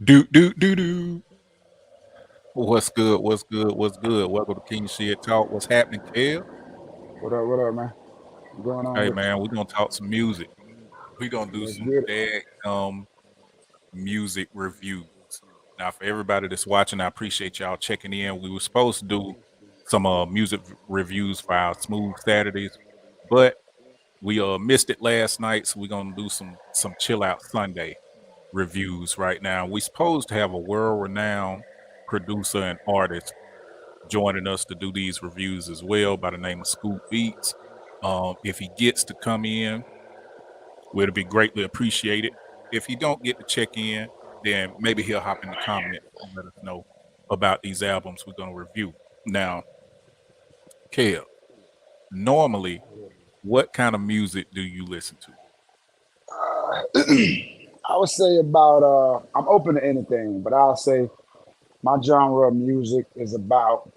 Do do do do. What's good? What's good? What's good? Welcome to King Shit Talk. What's happening, Kev? What up, man? What's going on Hey with man, we're gonna talk some music. We're gonna you? do Let's some get it. dead music reviews. Now, for everybody that's watching, I appreciate y'all checking in. We were supposed to do some music reviews for our Smooth Saturdays, but we missed it last night, so we're gonna do some chill out Sunday reviews right now. We supposed to have a world renowned producer and artist joining us to do these reviews as well by the name of Scoop Beats. If he gets to come in, would be greatly appreciated. If he don't get to check in, then maybe he'll hop in the comments and let us know about these albums we're going to review. Now, Kev, normally, what kind of music do you listen to? I would say about I'm open to anything, but I'll say my genre of music is about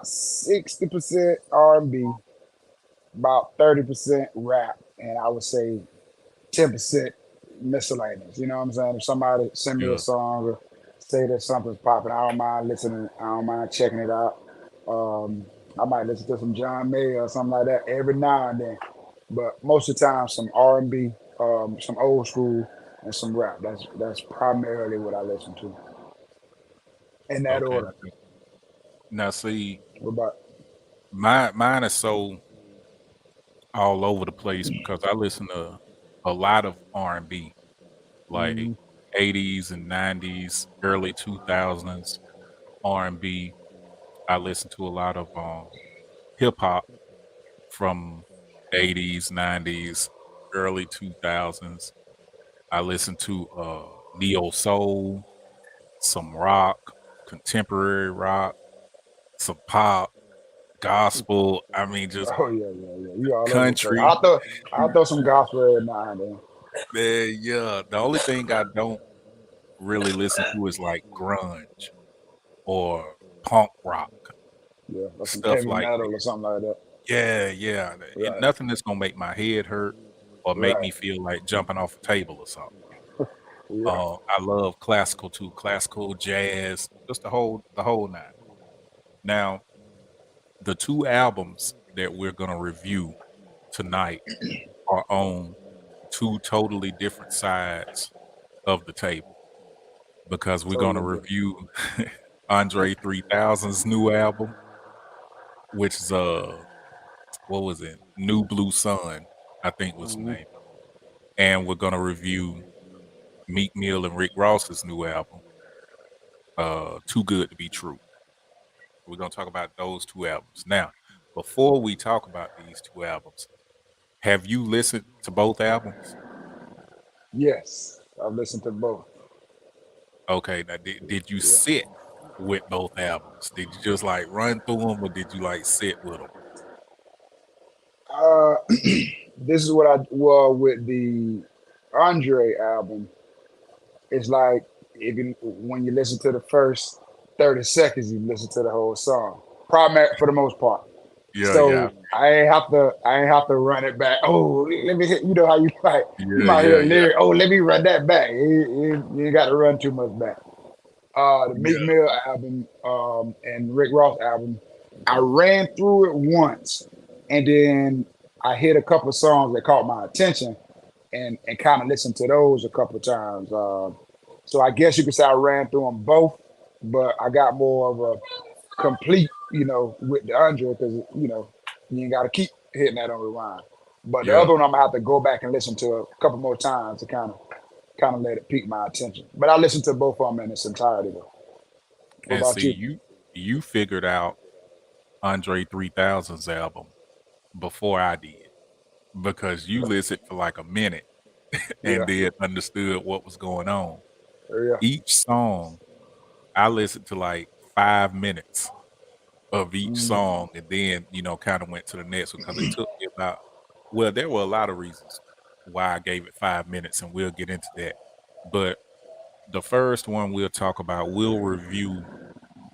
60% R&B, about 30% rap, and I would say 10% miscellaneous. You know what I'm saying? If somebody send me a Yeah. song or say that something's popping, I don't mind listening. I don't mind checking it out. Um, I might listen to some John Mayer or something like that every now and then. But most of the time, some R&B, some old school, and some rap. That's primarily what I listen to in that Okay. order. Now, see, What about? mine is so all over the place because I listen to a lot of R&B, like Mm-hmm, 80s and 90s, early 2000s R&B. I listen to a lot of hip hop from 80s, 90s, early 2000s. I listen to neo soul, some rock, contemporary rock, some pop, gospel. I mean, just oh yeah. You all over the place. country. I'll throw some gospel every now and then. Man, yeah. The only thing I don't really listen to is like grunge or punk rock, Yeah, or some stuff heavy like that. metal or something like that. Yeah, yeah. Right, Nothing that's gonna make my head hurt or make right. me feel like jumping off a table or something. Yeah. I love classical too, classical jazz, just the whole nine. Now, the two albums that we're gonna review tonight are on two totally different sides of the table because we're gonna Totally different. review Andre 3000's new album, which is what was it? New Blue Sun, I think was the Hmm. name. And we're gonna review Meek Mill and Rick Ross's new album, Too Good to Be True. We're gonna talk about those two albums. Now, before we talk about these two albums, have you listened to both albums? Yes, I've listened to both. Okay, now did you Yeah. sit with both albums? Did you just like run through them, or did you like sit with them? Uh, this is what I well with the Andre album. It's like if you when you listen to the first 30 seconds, you listen to the whole song. Primary for the most part. Yeah, yeah, So I ain't have to run it back. Oh, let me hit. You know how you like you yeah, might hear yeah, a yeah, lyric. Oh, let me run that back. You ain't got to run too much back. The Meek yeah, Mill album and Rick Ross album, I ran through it once, and then I hit a couple of songs that caught my attention, and kind of listened to those a couple of times. So I guess you could say I ran through them both, but I got more of a complete, with the Andre because you ain't got to keep hitting that on rewind. But the yeah. other one I'm gonna have to go back and listen to a couple more times to kind of let it pique my attention. But I listened to both of them in its entirety though. What And about see, you? you figured out Andre 3000's album before I did because you listened for like a minute Yeah, and then understood what was going on. yeah. Each song, I listened to like 5 minutes of each Mm, song and then, kind of went to the next one because it took me about, well, there were a lot of reasons why I gave it 5 minutes and we'll get into that. But the first one we'll talk about, we'll review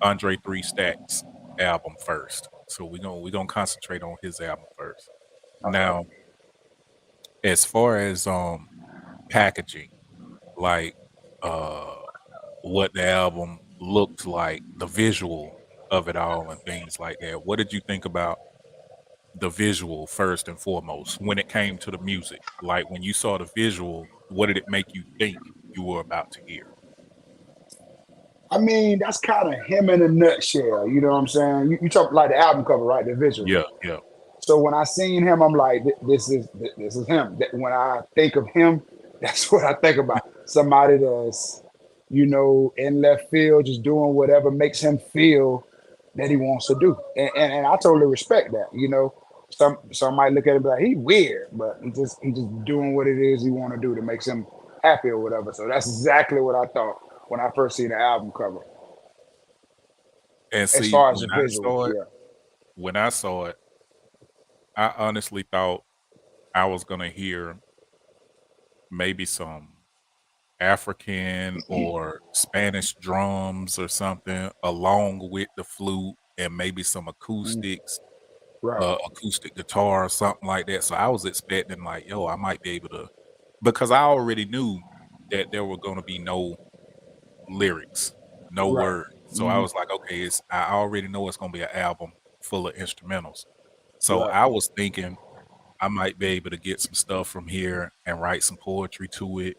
Andre Three Stacks album first. So we're gonna concentrate on his album first. all right. Now, as far as packaging, like uh what the album looked like, the visual of it all and things like that. What did you think about the visual first and foremost when it came to the music? Like when you saw the visual, what did it make you think you were about to hear? I mean, that's kind of him in a nutshell. You know what I'm saying? You talk like the album cover, right? The visual. Yeah, yeah, So when I seen him, I'm like, this is him. That when I think of him, that's what I think about. Somebody that's, in left field, just doing whatever makes him feel that he wants to do. And I totally respect that. Some might look at it and be like, he weird, but he just doing what it is he want to do that makes him happy or whatever. So that's exactly what I thought when I first seen the album cover. and As see, far as the visual, yeah. when I saw it, I honestly thought I was gonna hear maybe some African or Spanish drums or something along with the flute and maybe some Mm, acoustics, right, acoustic guitar or something like that. So I was expecting like, yo, I might be able to, because I already knew that there were gonna be no lyrics, no right, words. So I hmm was like, okay, I already know it's gonna be an album full of instrumentals. So right, I was thinking I might be able to get some stuff from here and write some poetry to it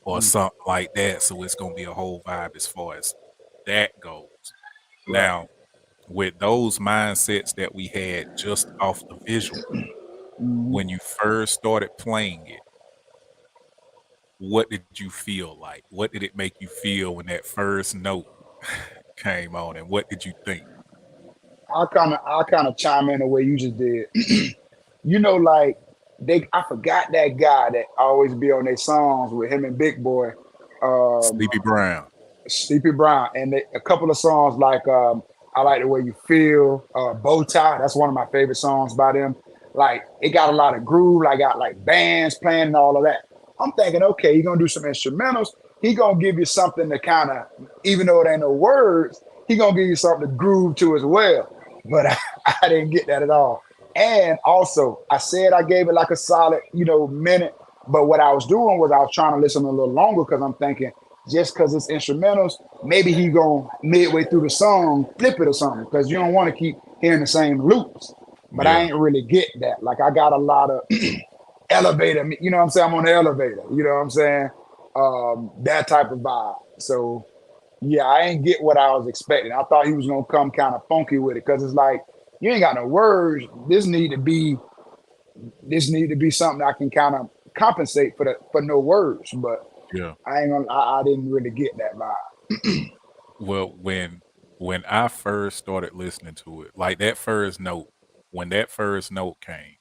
or mm, something like that. So it's gonna be a whole vibe as far as that goes. right. Now, with those mindsets that we had just off the visual, hmm when you first started playing it, what did you feel like? What did it make you feel when that first note came on, and what did you think? I kind of chime in the way you just did. Like I forgot that guy that always be on their songs with him and Big Boy, um, Sleepy Brown. Sleepy Brown, and a couple of songs like I Like the Way You Feel, Bow Tie. That's one of my favorite songs by them. Like it got a lot of groove. I got like bands playing and all of that. I'm thinking, okay, he gonna do some instrumentals. He gonna give you something to kind of, even though it ain't no words, he gonna give you something to groove to as well. But I didn't get that at all. And also, I said I gave it like a solid, minute. But what I was doing was I was trying to listen a little longer because I'm thinking just because it's instrumentals, maybe he going midway through the song flip it or something because you don't want to keep hearing the same loops. But I Yeah. ain't really get that. Like I got a lot of elevator, you know what I'm saying? I'm on the elevator, you know what I'm saying? That type of vibe. So yeah, I ain't get what I was expecting. I thought he was gonna come kind of funky with it because it's like you ain't got no words. This need to be something I can kind of compensate for no words. But Yeah. I ain't gonna. I didn't really get that vibe. Well, when I first started listening to it, like that first note, when that first note came,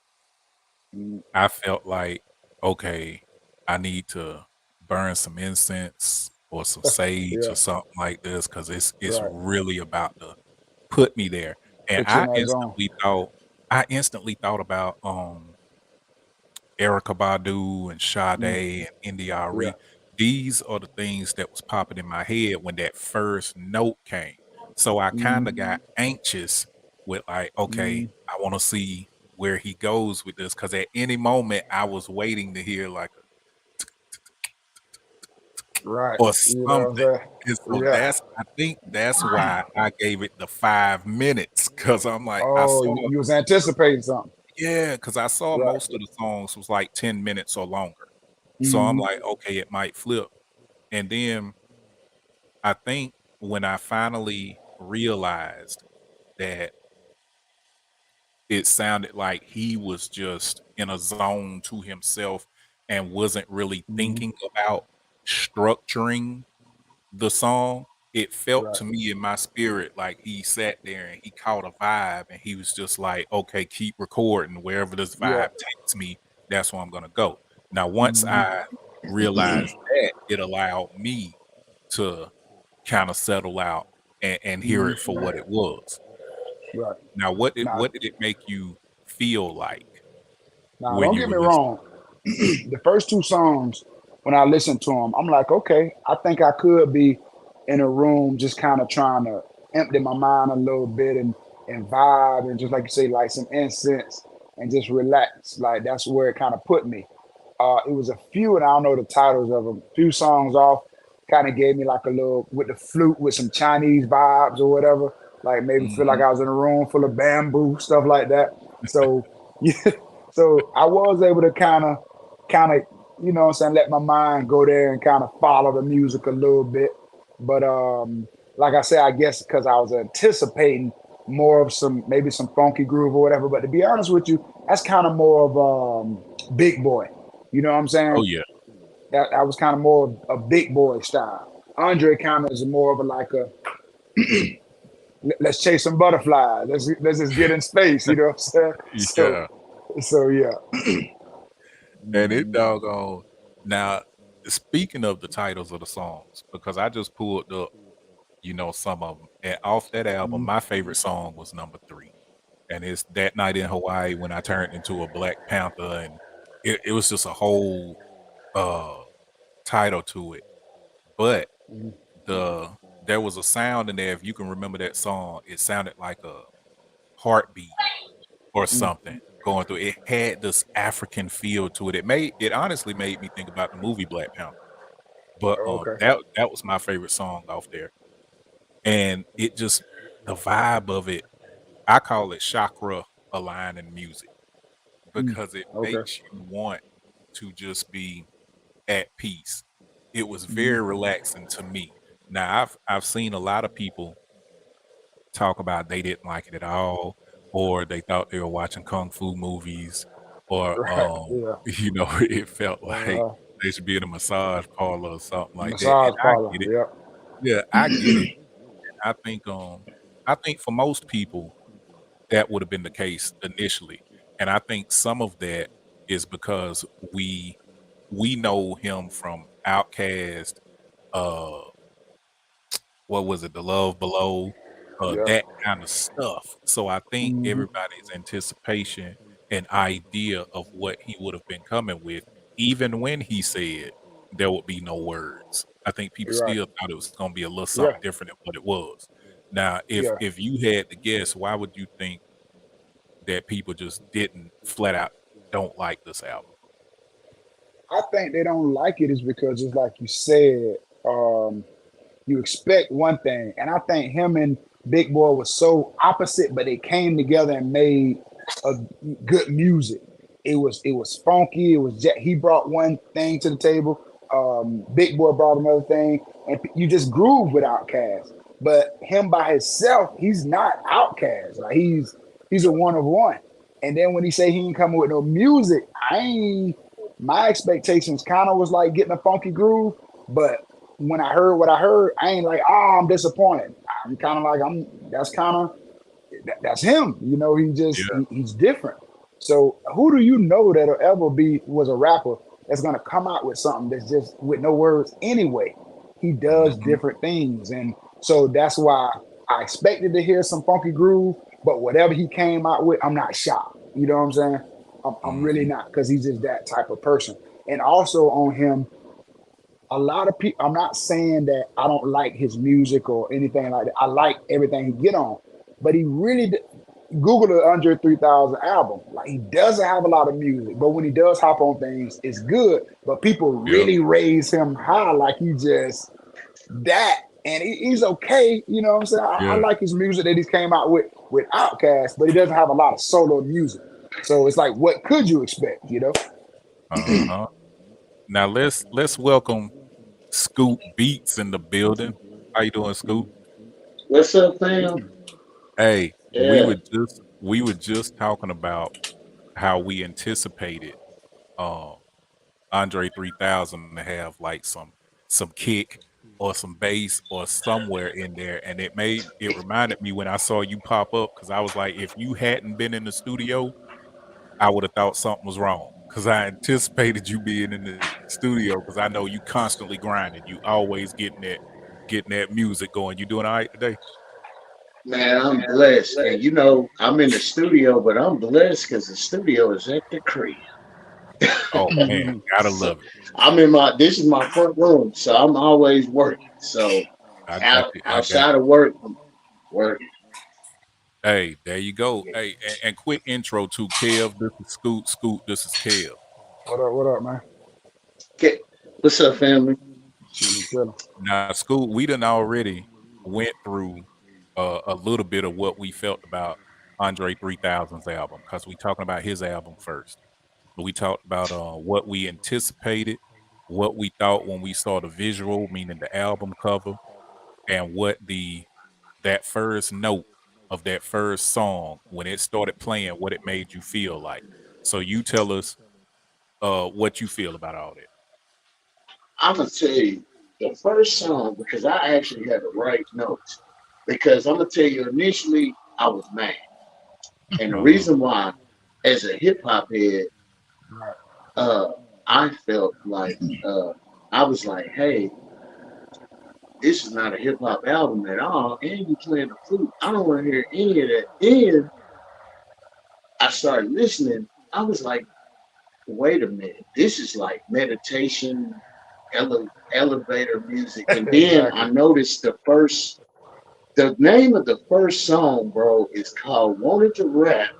Mm, I felt like, okay, I need to burn some incense or some sage yeah, or something like this because it's right. really about to put me there. And Put you in that zone. I instantly thought about Erica Badu and Mm, Sade and yeah. India.Arie. These are the things that was popping in my head when that first note came. So I kind Mm, of got anxious with like, okay, mm, I want to see where he goes with this because at any moment I was waiting to hear like a right. or You know something. what I'm And so saying? Yeah. I think that's why I gave it the 5 minutes because I'm like, Oh, you was anticipating something. yeah, because I saw Right. most of the songs was like 10 minutes or longer. So I'm Mm, like, okay, it might flip. And then I think when I finally realized that it sounded like he was just in a zone to himself and wasn't really mm, thinking about structuring the song, it felt right. to me in my spirit like he sat there and he caught a vibe and he was just like, okay, keep recording. Wherever this Yeah. vibe takes me, that's where I'm gonna go. Now, once Mm, I realized that, it allowed me to kind of settle out and hear it for mm, what it was. right. Now, Now, what did it make you feel like now, when don't you get were me listening? wrong. The first two songs, when I listened to them, I'm like, okay, I think I could be in a room just kind of trying to empty my mind a little bit and vibe and just like you say, like some incense and just relax. Like that's where it kind of put me. It was a few, and I don't know the titles of them. Few songs off, kind of gave me like a little with the flute with some Chinese vibes or whatever. Like maybe feel like Mhm. I was in a room full of bamboo, stuff like that. So yeah, so I was able to kind of, you know what I'm saying, let my mind go there and kind of follow the music a little bit. But like I said, I guess because I was anticipating more of some maybe some funky groove or whatever. But to be honest with you, that's kind of more of big boy. You know what I'm saying? Oh yeah. That was kind of more of a big boy style. Andre kind of is more of a like a let's chase some butterflies. Let's just get in space. You know what I'm saying? Yeah. So yeah. And it Mhm. doggone now, speaking of the titles of the songs, because I just pulled up, some of them. And off that album, Mhm. my favorite song was number 3. And it's That Night in Hawaii when I turned into a Black Panther. And it was just a whole uh title to it. But Mhm. there was a sound in there, if you can remember that song, it sounded like a heartbeat or Mhm. something going through. It had this African feel to it. It honestly made me think about the movie Black Panther. But Okay. that was my favorite song off there. And it just the vibe of it, I call it chakra aligning music Mhm. because it Okay. makes you want to just be at peace. It was Mhm. very relaxing to me. Now I've seen a lot of people talk about they didn't like it at all, or they thought they were watching kung fu movies, or Right. Yeah. it felt like Uh, they should be in a massage parlor or something like that. And Massage I parlor. get it. Yep. Yeah, I get it. I think for most people that would have been the case initially. And I think some of that is because we know him from Outkast, uh what was it, The Love Below, Yep. that kind of stuff. So I think Hmm. everybody's anticipation and idea of what he would have been coming with, even when he said there would be no words. I think people You're right. still thought it was gonna be a little Yeah. something different than what it was. Now, Yeah. if you had to guess, why would you think that people just didn't flat out don't like this album? I think they don't like it is because it's like you said. You expect one thing, and I think him and Big Boy was so opposite, but they came together and made a good music. It was funky. He brought one thing to the table. Big Boy brought another thing, and you just groove with Outkast. But him by himself, he's not Outkast. Like he's a one of one. And then when he say he ain't coming with no music, I ain't. My expectations kind of was like getting a funky groove, but when I heard what I heard, I ain't like, oh, I'm disappointed. I'm kind of like, that's kind of, that's him. You know, Yeah. he's different. So who do you know that'll ever was a rapper that's gonna come out with something that's just with no words anyway? He does Mhm. different things, and so that's why I expected to hear some funky groove. But whatever he came out with, I'm not shocked. You know what I'm saying? I'm really Mhm. not because he's just that type of person. And also on him, a lot of people, I'm not saying that I don't like his music or anything like that. I like everything he get on, but he really Google the Under 3000 album. Like he doesn't have a lot of music, but when he does hop on things, it's good. But people Yep. really raise him high, like he just that, and he's okay. You know what I'm saying? I Yeah. like his music that he came out with Outkast, but he doesn't have a lot of solo music. So it's like, what could you expect? You know? Uh-huh. Now let's welcome Scoop Beats in the building. How you doing, Scoop? What's up, fam? Hey, Yeah, we were just talking about how we anticipated um Andre 3000 to have like some kick or some bass or somewhere in there, and it reminded me when I saw you pop up because I was like, if you hadn't been in the studio, I would have thought something was wrong because I anticipated you being in the studio because I know you constantly grinding, you always getting that music going. You doing all right today? man, I'm blessed. And you know, I'm in the studio, but I'm blessed because the studio is at the crib. Oh man, gotta So love it. this is my front room, so I'm always working. So I got you. I got outside of work, I'm working. Hey, there you go. Hey, and quick intro to Kev. This is Scoot. Scoot, this is Kev. What up, man? Okay. What's up, family? Chilling, chilling. Now, school, we done already went through a little bit of what we felt about Andre 3000's album because we talking about his album first. We talked about what we anticipated, what we thought when we saw the visual, meaning the album cover, and what that first note of that first song when it started playing, what it made you feel like. So you tell us what you feel about all that. I'm gonna tell you the first song because I actually had to write notes because I'm gonna tell you initially I was mad, and the Uh-huh. reason why, as a hip hop head, Right. uh, I felt like I was like, hey, this is not a hip hop album at all, and you playing the flute. I don't want to hear any of that. Then I started listening. I was like, wait a minute, this is like meditation, elevator music. And then I Exactly. noticed the name of the first song, bro, is called "Wanted to Rap."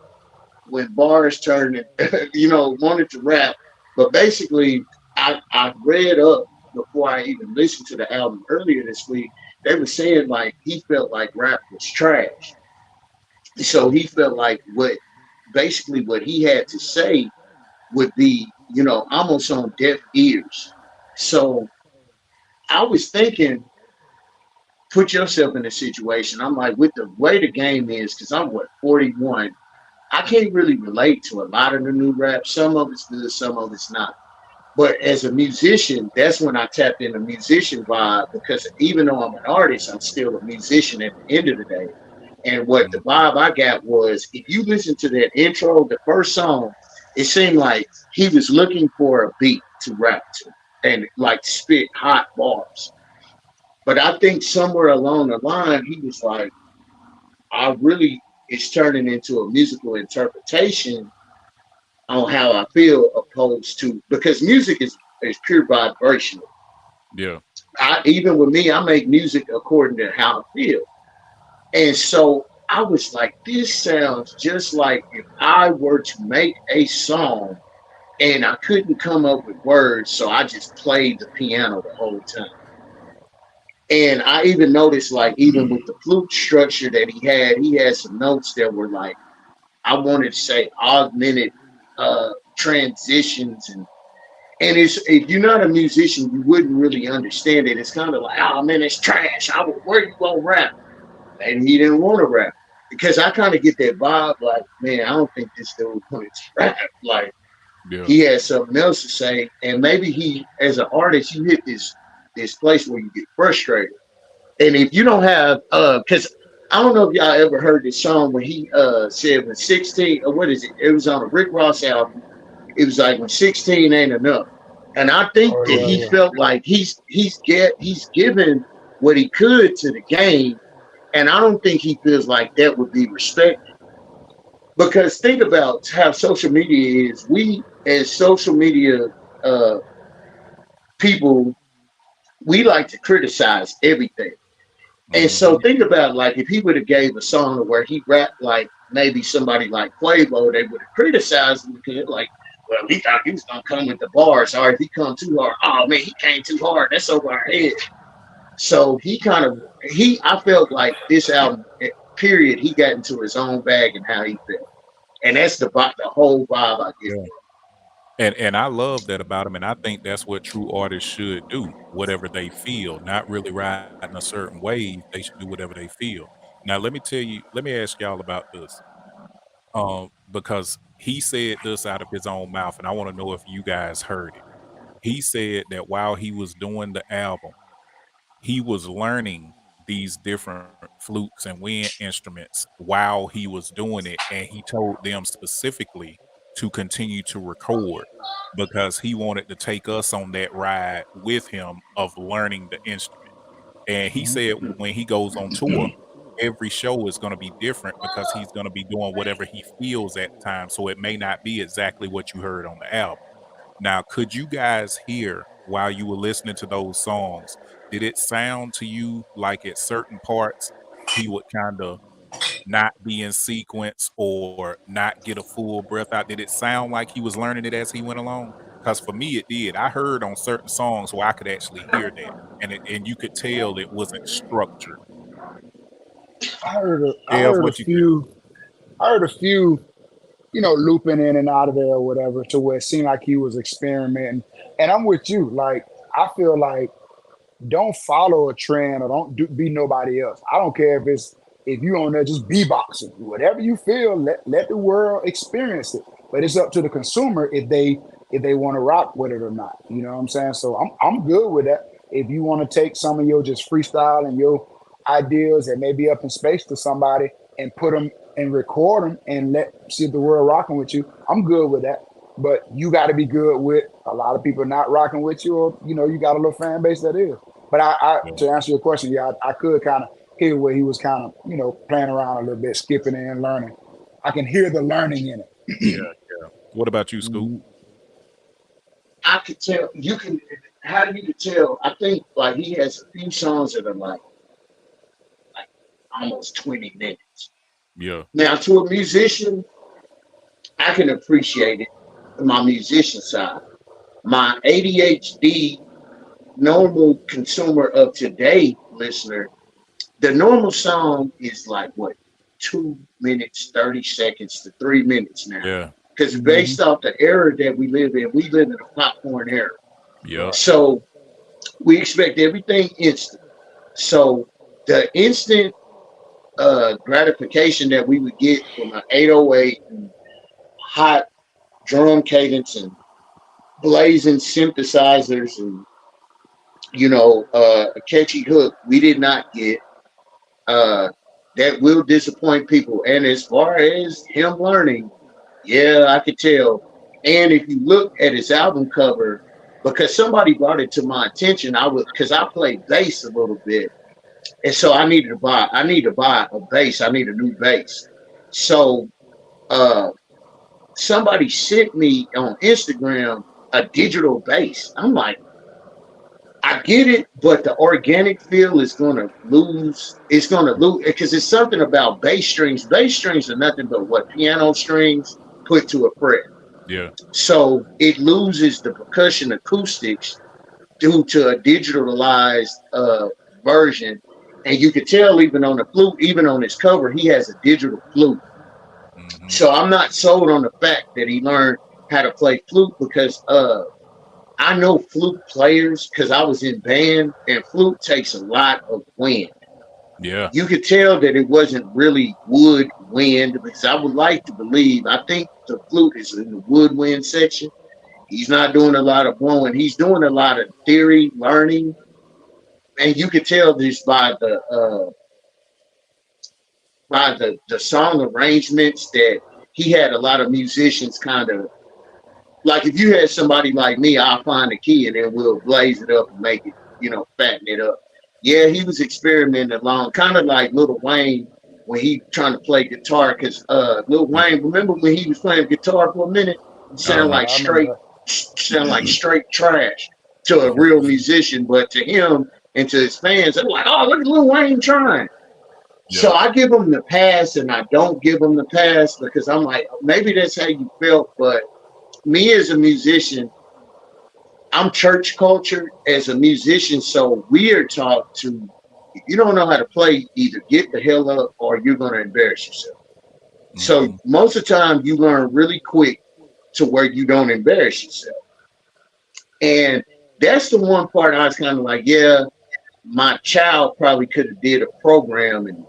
When bars turn, wanted to rap. But basically, I read up before I even listened to the album earlier this week. They were saying like he felt like rap was trash, so he felt like what he had to say would be, almost on deaf ears. So I was thinking, put yourself in a situation. I'm like, with the way the game is, because I'm what, 41, I can't really relate to a lot of the new rap. Some of it's good, some of it's not. But as a musician, that's when I tapped into musician vibe because even though I'm an artist, I'm still a musician at the end of the day. And what the Mhm. vibe I got was if you listen to that intro, the first song, it seemed like he was looking for a beat to rap to and like spit hot bars. But I think somewhere along the line, he was like, I really, it's turning into a musical interpretation on how I feel opposed to, because music is pure vibrational. Yeah. Even with me, I make music according to how I feel. And so I was like, this sounds just like if I were to make a song and I couldn't come up with words, so I just played the piano the whole time. And I even noticed, like, even with the flute structure that he had some notes that were like, I wanted to say augmented transitions and it's if you're not a musician, you wouldn't really understand it. It's kind of like, oh man, it's trash. Where you gonna rap? And he didn't want to rap because I kind of get that vibe. Like, man, I don't think this dude wanted to rap. Like, Yeah. he had something else to say, and maybe he, as an artist, you hit this place where you get frustrated. And if you don't have, because I don't know if y'all ever heard this song when he said when 16 or what is it? It was on a Rick Ross album. It was like when 16 ain't enough. And I think Oh that Mhm. he yeah, felt like he's given what he could to the game, and I don't think he feels like that would be respected. Because think about how social media is. We as social media uh, people, we like to criticize everything. And so Mhm. think about like if he would have gave a song where he rapped like maybe somebody like Quavo, they would have criticized him because like, well, we thought he was gonna come with the bars, or if he come too hard, oh man, he came too hard. That's over our head. So he kind of I felt like this album period he got into his own bag and how he felt, and that's the whole vibe I get Yeah. And I love that about him, and I think that's what true artists should do. Whatever they feel, not really riding a certain wave. They should do whatever they feel. Now, let me tell you. Let me ask y'all about this. Because he said this out of his own mouth, and I want to know if you guys heard it. He said that while he was doing the album, he was learning these different flutes and wind instruments while he was doing it, and he told them specifically to continue to record because he wanted to take us on that ride with him of learning the instrument. And he hmm said from. when he goes on tour, every show is going to be different because he's going to be doing whatever he feels at the time, so it may not be exactly what you heard on the album. Now, could you guys hear while you were listening to those songs? Did it sound to you like at certain parts he would kind of not be in sequence or not get a full breath out? Did it sound like he was learning it as he went along? Because for me, it did. I heard on certain songs where I could actually hear that, and you could tell it wasn't structured. I Kev, heard a what you think? few. I heard a few, looping in and out of there or whatever, to where it seemed like he was experimenting. And I'm with you. Like, I feel like don't follow a trend or be nobody else. I don't care if you on there just beatboxing, whatever you feel, let the world experience it. But it's up to the consumer if they want to rock with it or not. You know what I'm saying? So I'm good with that. If you want to take some of your just freestyle and your ideas that may be up in space to somebody and put them and record them and see if the world rocking with you, I'm good with that. But you got to be good with a lot of people not rocking with you, or you got a little fan base that is. But Yeah, to answer your question, yeah, I could kind of hear where he was kind of playing around a little bit, skipping and learning. I can hear the learning in yeah, it. yeah. What about you, Scoop? Mhm. I could tell you can. How do you tell? I think like he has a few songs that are like almost 20 minutes. Yeah, Now to a musician, I can appreciate it. My musician side, my ADHD normal consumer of today listener, the normal song is like what 2 minutes, 30 seconds to 3 minutes now. yeah, Because Mhm. based off the era that we live in a popcorn era. yeah, Right. So we expect everything instant. So the instant gratification that we would get from an 808 and hot drum cadence and blazing synthesizers and a catchy hook, we did not get. Uh, that will disappoint people. And as far as him learning, yeah, I could tell. And if you look at his album cover, because somebody brought it to my attention, because I play bass a little bit, and so I need to buy a bass. I need a new bass. So uh, somebody sent me on Instagram a digital bass. I'm like, I get it, but the organic feel is going to lose. It's going to lose because it's something about bass strings. Bass strings are nothing but what piano strings put to a fret. yeah, So it loses the percussion acoustics due to a digitalized version. And you could tell even on the flute, even on his cover, he has a digital flute. hmm, So I'm not sold on the fact that he learned how to play flute because I know flute players because I was in band and flute takes a lot of wind. yeah, You could tell that it wasn't really wood wind because I would like to believe, I think the flute is in the woodwind section. He's not doing a lot of blowing. He's doing a lot of theory learning, and you could tell this by the song arrangements that he had a lot of musicians kind of like if you had somebody like me, I'll find a key and then we'll blaze it up and make it, fatten it up. Yeah, he was experimenting along, kind of like Lil Wayne when he trying to play guitar. Because Lil yeah. Wayne, remember when he was playing guitar for a minute? He Uh sounded huh. Yeah, like I remember straight, that. sound like straight trash to a real musician, but to him and to his fans, they're like, "Oh, look at Lil Wayne trying." Yeah, So I give him the pass, and I don't give him the pass because I'm like, maybe that's how you felt, but me as a musician, I'm church culture as a musician, so we are taught to, if you don't know how to play, either get the hell up or you're going to embarrass yourself. So hmm, most of the time, you learn really quick to where you don't embarrass yourself. And that's the one part I was kind of like, yeah, my child probably could have did a program and,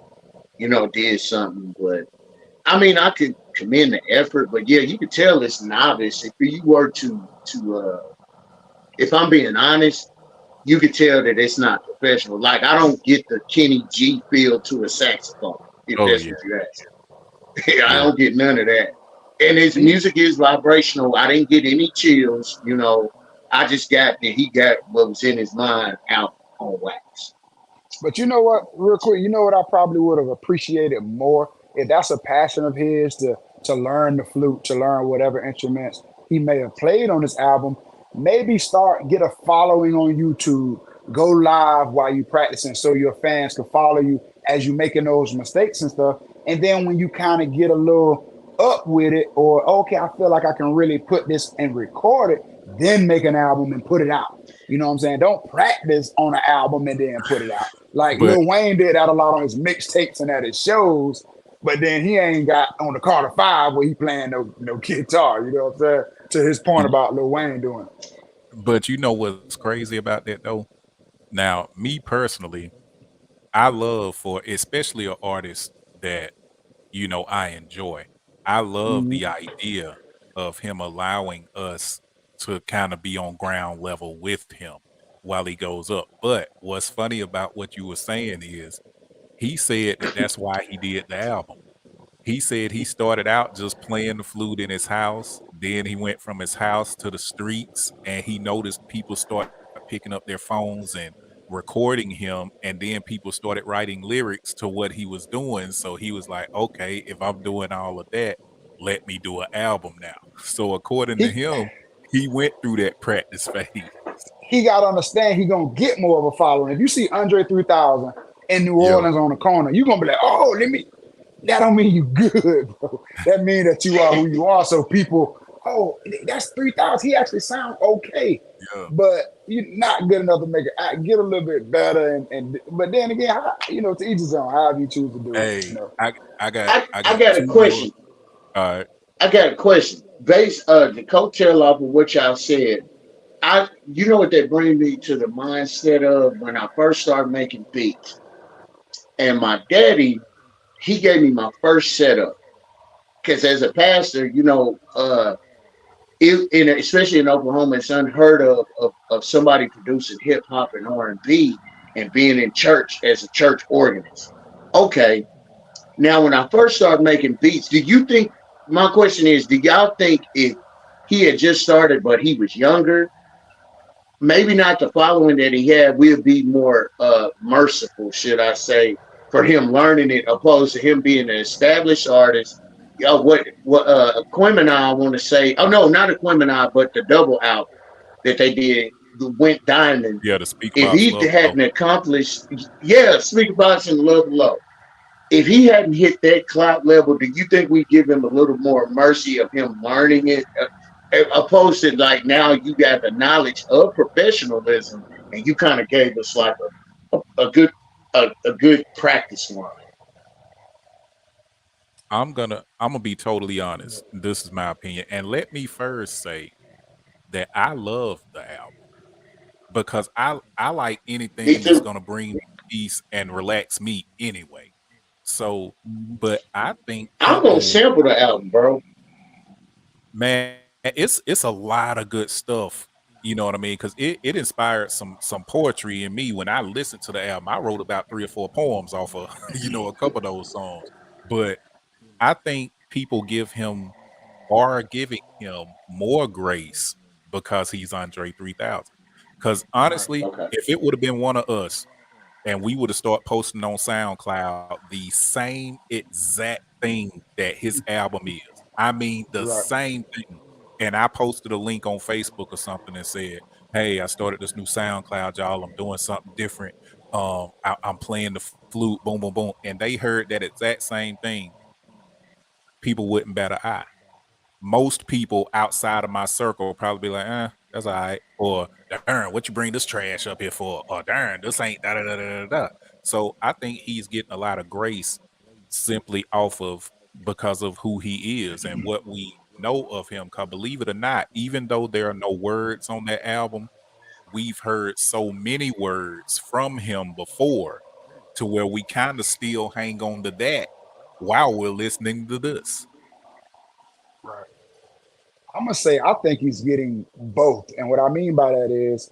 did something. But I mean, I could commend the effort, but yeah, you could tell it's novice. If you were if I'm being honest, you could tell that it's not professional. Like I don't get the Kenny G feel to a saxophone, if oh that's yeah, what you ask. I yeah, don't get none of that. And his See, music is vibrational. I didn't get any chills, I just got that he got what was in his mind out on wax. but you know what? Real quick, you know what I probably would have appreciated more if that's a passion of his to learn the flute, to learn whatever instruments he may have played on this album. Maybe get a following on YouTube. Go live while you practicing, so your fans can follow you as you making those mistakes and stuff. And then when you kind of get a little up with it, or okay, I feel like I can really put this and record it, then make an album and put it out. You know what I'm saying? Don't practice on an album and then put it out. Like But Lil Wayne did that a lot on his mixtapes and at his shows, but then he ain't got on the Carter Five where he playing no guitar. You know what I'm saying? To his point about Lil Wayne doing it. but you know what's crazy about that though? Now, me personally, I love for especially an artist that I enjoy. I love the Mhm. idea of him allowing us to kind of be on ground level with him while he goes up. But what's funny about what you were saying is he said that that's why he did the album. He said he started out just playing the flute in his house. Then he went from his house to the streets and he noticed people started picking up their phones and recording him. And then people started writing lyrics to what he was doing. So he was like, okay, if I'm doing all of that, let me do an album now. So according to He him, he went through that practice phase. he got to understand he gonna get more of a following. If you see Andre 3000 in New Yeah. Orleans on the corner, you gonna be like, oh, let me. That don't mean you good, bro. That mean that you are who you are. So people, oh, that's 3000. He actually sounds okay, Yeah. but you're not good enough to make it act. Get a little bit better, and but then again, to each his own. However you choose to do it, Hey, I I got got a two more. question. All right. I got a question. Based the coattail off of what y'all said, you know what that brings me to the mindset of when I first started making beats. And my daddy, he gave me my first setup. Because as a pastor, especially in Oklahoma, it's unheard of somebody producing hip hop and R&B and being in church as a church organist. Okay, now when I first started making beats, do you think? My question is, do y'all think if he had just started but he was younger, maybe not the following that he had, we'll be more merciful, should I say, for him learning it, opposed to him being an established artist. What Aquemini I want to say? Oh no, not Aquemini, but the double album that they did, the Went Diamond. Yeah, the speaker If box he love below. hadn't accomplished, yeah, Speaker Box and Love Below. If he hadn't hit that clout level, do you think we give him a little more mercy of him learning it, opposed to like now you got the knowledge of professionalism and you kind of gave us like a good a good practice line. I'm gonna be totally honest. This is my opinion. And let me first say that I love the album because I like Me anything that's too. gonna bring me peace and relax me anyway. So, Mhm. but I think I'm gonna people, sample the album, bro. man, it's a lot of good stuff. You know what I mean? Because it inspired some poetry in me when I listened to the album. I wrote about 3 or 4 poems off of a couple of those songs. But I think people give him are giving him more grace because he's Andre 3000. Because Right. honestly, Okay. if it would have been one of us and we would have started posting on SoundCloud the same exact thing that his album is, I mean, the Right. same thing. And I posted a link on Facebook or something and said, hey, I started this new SoundCloud, y'all. I'm doing something different. I'm playing the flute, boom, boom, boom. And they heard that exact same thing. People wouldn't bat an eye. Most people outside of my circle probably be like, that's all right. Or darn, what you bring this trash up here for? Or darn, this ain't da da da da da da. So I think he's getting a lot of grace simply off of because of who he is and what we know of him. Cause believe it or not, even though there are no words on that album, we've heard so many words from him before to where we kind of still hang on to that while we're listening to this. Right. I'm gonna say I think he's getting both, and what I mean by that is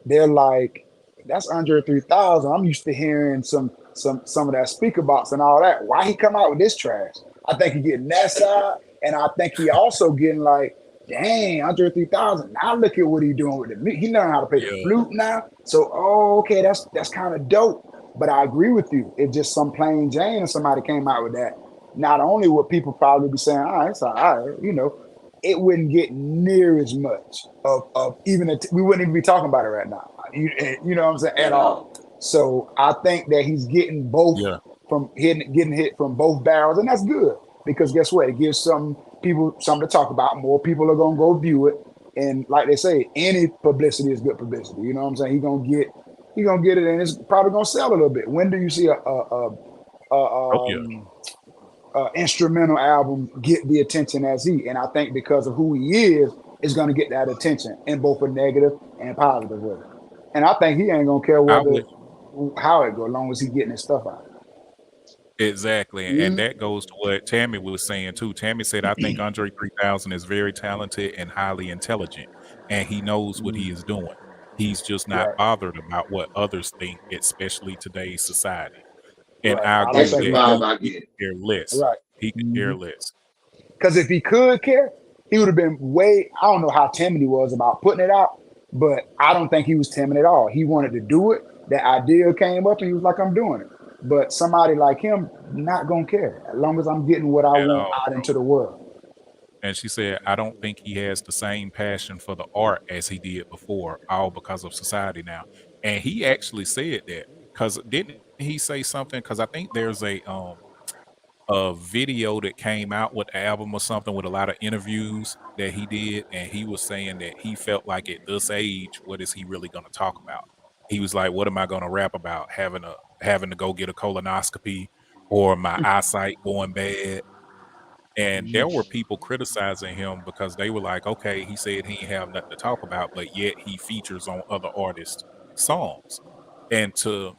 they're like, that's Andre 3000. I'm used to hearing some of that speaker box and all that. Why he come out with this trash? I think he getting that side, and I think he also getting like, dang, Andre 3000. Now look at what he doing with the music. He learned how to play the Yeah. flute now. So okay, that's kind of dope. But I agree with you. If just some plain Jane or somebody came out with that, not only would people probably be saying, all right, it's all right, it wouldn't get near as much of even we wouldn't even be talking about it right now. You know what I'm saying at At all. all. So I think that he's getting both Yeah. from getting hit from both barrels, and that's good because guess what? It gives some people something to talk about. More people are gonna go view it, And like they say, any publicity is good publicity. You know what I'm saying? He gonna get it, and it's probably gonna sell a little bit. When do you see Oh a yeah, instrumental album get the attention as he? And I think because of who he is going to get that attention in both a negative and positive way. And I think he ain't gonna care I whether would how it go, as long as he getting his stuff out. exactly, and Mm, that goes to what Tammy was saying too. Tammy said, "I think Andre 3000 is very talented and highly intelligent, and he knows what he Mm, is doing. He's just not right, bothered about what others think, especially today's society." And right. I I don't that's agree the think that he vibe care. I he get. could care less. Right. He could care less. Because if he could care, he would have been way. I don't know how timid he was about putting it out, but I don't think he was timid at all. He wanted to do it. That idea came up, and he was like, "I'm doing it." But somebody like him not gonna care as long as I'm getting what I At want all, out bro. into the world. And she said, "I don't think he has the same passion for the art as he did before, all because of society now." And he actually said that because didn't he say something? Because I think there's a video that came out with the album or something with a lot of interviews that he did, and he was saying that he felt like at this age, what is he really going to talk about? He was like, "What am I going to rap about? Having to go get a colonoscopy or my eyesight going bad?" And there were people criticizing him because they were like, "Okay, he said he ain't have nothing to talk about, but yet he features on other artists' songs." And to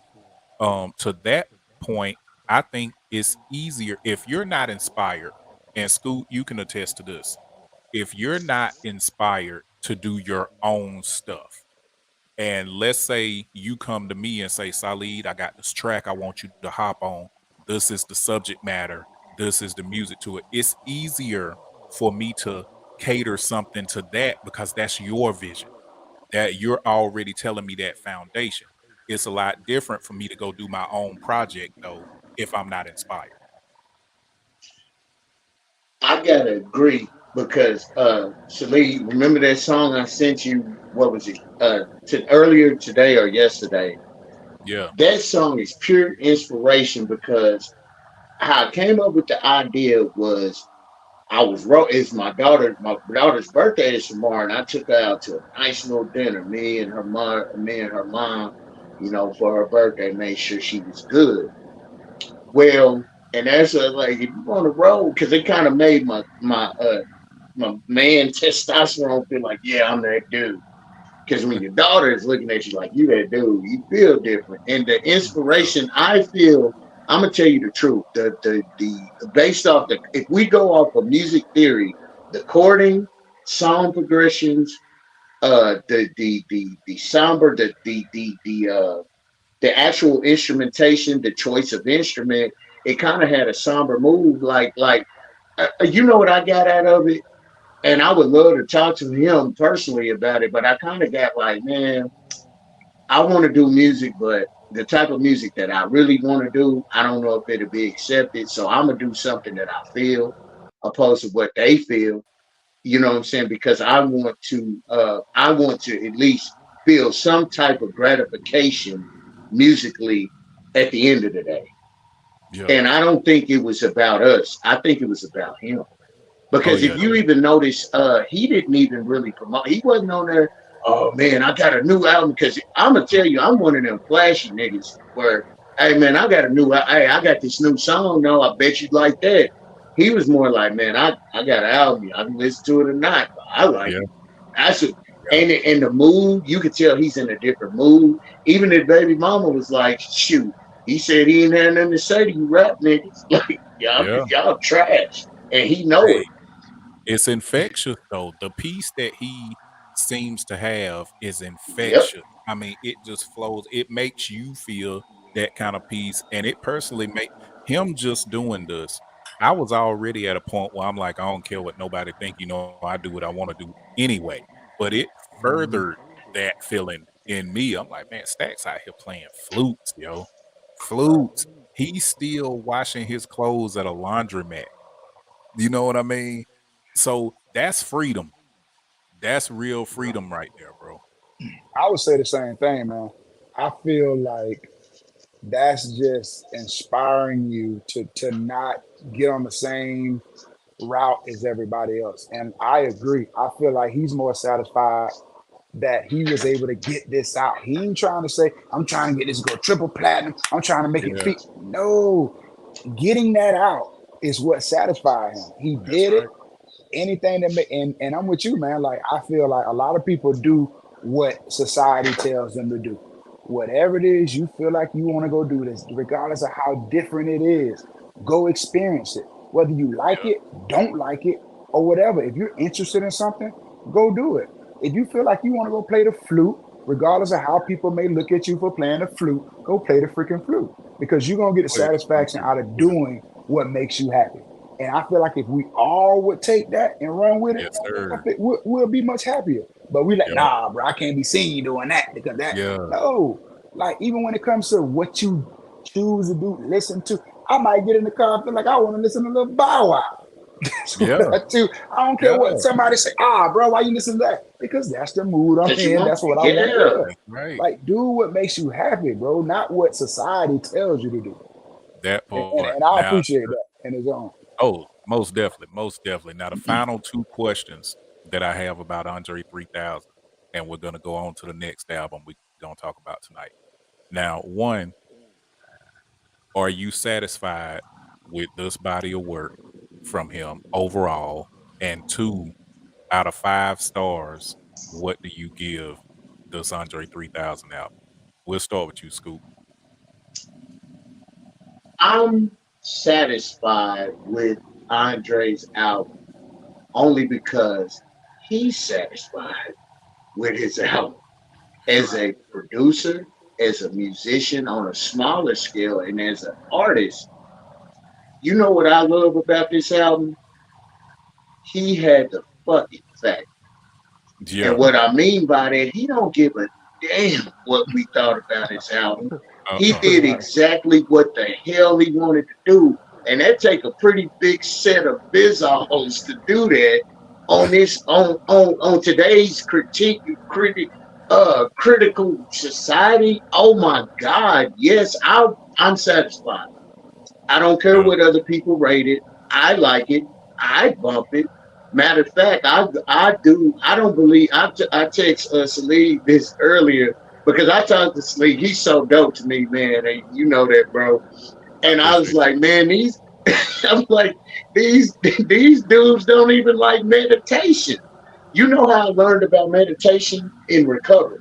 that point, I think it's easier if you're not inspired, and Scoot, you can attest to this. If you're not inspired to do your own stuff, and let's say you come to me and say, Salid, I got this track I want you to hop on. This is the subject matter. This is the music to it. It's easier for me to cater something to that because that's your vision. That you're already telling me that foundation. It's a lot different for me to go do my own project though if I'm not inspired. I gotta agree because Shalí, remember that song I sent you? What was it? Earlier today or yesterday? Yeah. That song is pure inspiration because how I came up with the idea was I was wrote. It's my daughter's birthday is tomorrow, and I took her out to a nice little dinner. Me and her mom, for her birthday, made sure she was good. Well, and that's like if you on the road, because it kind of made my man testosterone feel like, yeah, I'm that dude. Because when your daughter is looking at you like you that dude, you feel different. And the Yeah. inspiration I feel, I'm gonna tell you the truth. The based off the if we go off of music theory, the chording, song progressions, the somber, the actual instrumentation, the choice of instrument, it kind of had a somber move. You know what I got out of it, and I would love to talk to him personally about it. But I kind of got like, man, I want to do music, but the type of music that I really want to do, I don't know if it'll be accepted. So I'm gonna do something that I feel, opposed to what they feel. You know what I'm saying? Because I want to at least feel some type of gratification musically at the end of the day. Yeah. And I don't think it was about us. I think it was about him. Oh Because if yeah. you even notice, he didn't even really promote. He wasn't on there. Oh man, I got a new album. Because I'm gonna tell you, I'm one of them flashy niggas. Where, hey man, I got a new. Hey, I got this new song. No, I bet you like that. He was more like, man, I got an album. I can listen to it or not. But I like Yeah. it. That's it. Yeah. And in the mood, you could tell he's in a different mood. Even if baby mama was like, shoot, he said he ain't had nothing to say to you rap niggas. Like Yeah. y'all trash. And he know Hey, it. it's infectious though. The peace that he seems to have is Yep. infectious. I mean, it just flows. It makes you feel that kind of peace, and it personally make him just doing this. I was already at a point where I'm like, I don't care what nobody think. I do what I want to do anyway. But it furthered that feeling in me. I'm like, man, Stacks out here playing flutes, yo, flutes. He's still washing his clothes at a laundromat. You know what I mean? So that's freedom. That's real freedom right there, bro. I would say the same thing, man. I feel like that's just inspiring you to not get on the same route as everybody else. And I agree. I feel like he's more satisfied that he was able to get this out. He ain't trying to say, I'm trying to get this to go triple platinum. I'm trying to make it Yeah, feet. No, getting that out is what satisfied him. He that's did it. right. Anything that make, and I'm with you, man. Like I feel like a lot of people do what society tells them to do. Whatever it is you feel like you want to go do this, regardless of how different it is, go experience it. Whether you like Yeah, it, don't like it, or whatever. If you're interested in something, go do it. If you feel like you want to go play the flute, regardless of how people may look at you for playing the flute, go play the freaking flute because you're gonna get the but I'm satisfaction with out of doing what makes you happy. And I feel like if we all would take that and run with it, yes, I sir. think we'll be much happier. But we like, Yeah, nah, bro, I can't be seen you doing that because that. yeah, No, like even when it comes to what you choose to do, listen to, I might get in the car and feel like I want to listen to a little Bow Wow. That's what yeah, I do. I don't care what yeah. somebody say. Ah, bro, why you listen to that? Because that's the mood I'm Cause you in. want, That's what I want. yeah. Yeah, That's right. like do what makes you happy, bro, not what society tells you to do. That And, part. and, and I Now, appreciate that in his own. oh, most definitely, most definitely. Now, the final two questions that I have about Andre 3000, and we're gonna go on to the next album we're gonna talk about tonight. Now, one, are you satisfied with this body of work from him overall? And two, out of 5 stars, what do you give this Andre 3000 album? We'll start with you, Scoop. I'm satisfied with Andre's album only because he's satisfied with his album. As a producer, as a musician on a smaller scale, and as an artist, you know what I love about this album? He had the fucking fact. And Yeah. what I mean by that, he don't give a damn what we thought about his album. He Uh-uh. did Right. exactly what the hell he wanted to do. And that take a pretty big set of bizzles to do that on this on today's critical society. Oh my God, yes, I'm satisfied. I don't care Yeah. what other people rate it. I like it. I bump it. Matter of fact, I do. I don't believe. I text Salih this earlier because I talked to Salih. He's so dope to me, man. And you know that, bro. I And I was appreciate like, you. man, these. I'm like these dudes don't even like meditation. You know how I learned about meditation in recovery,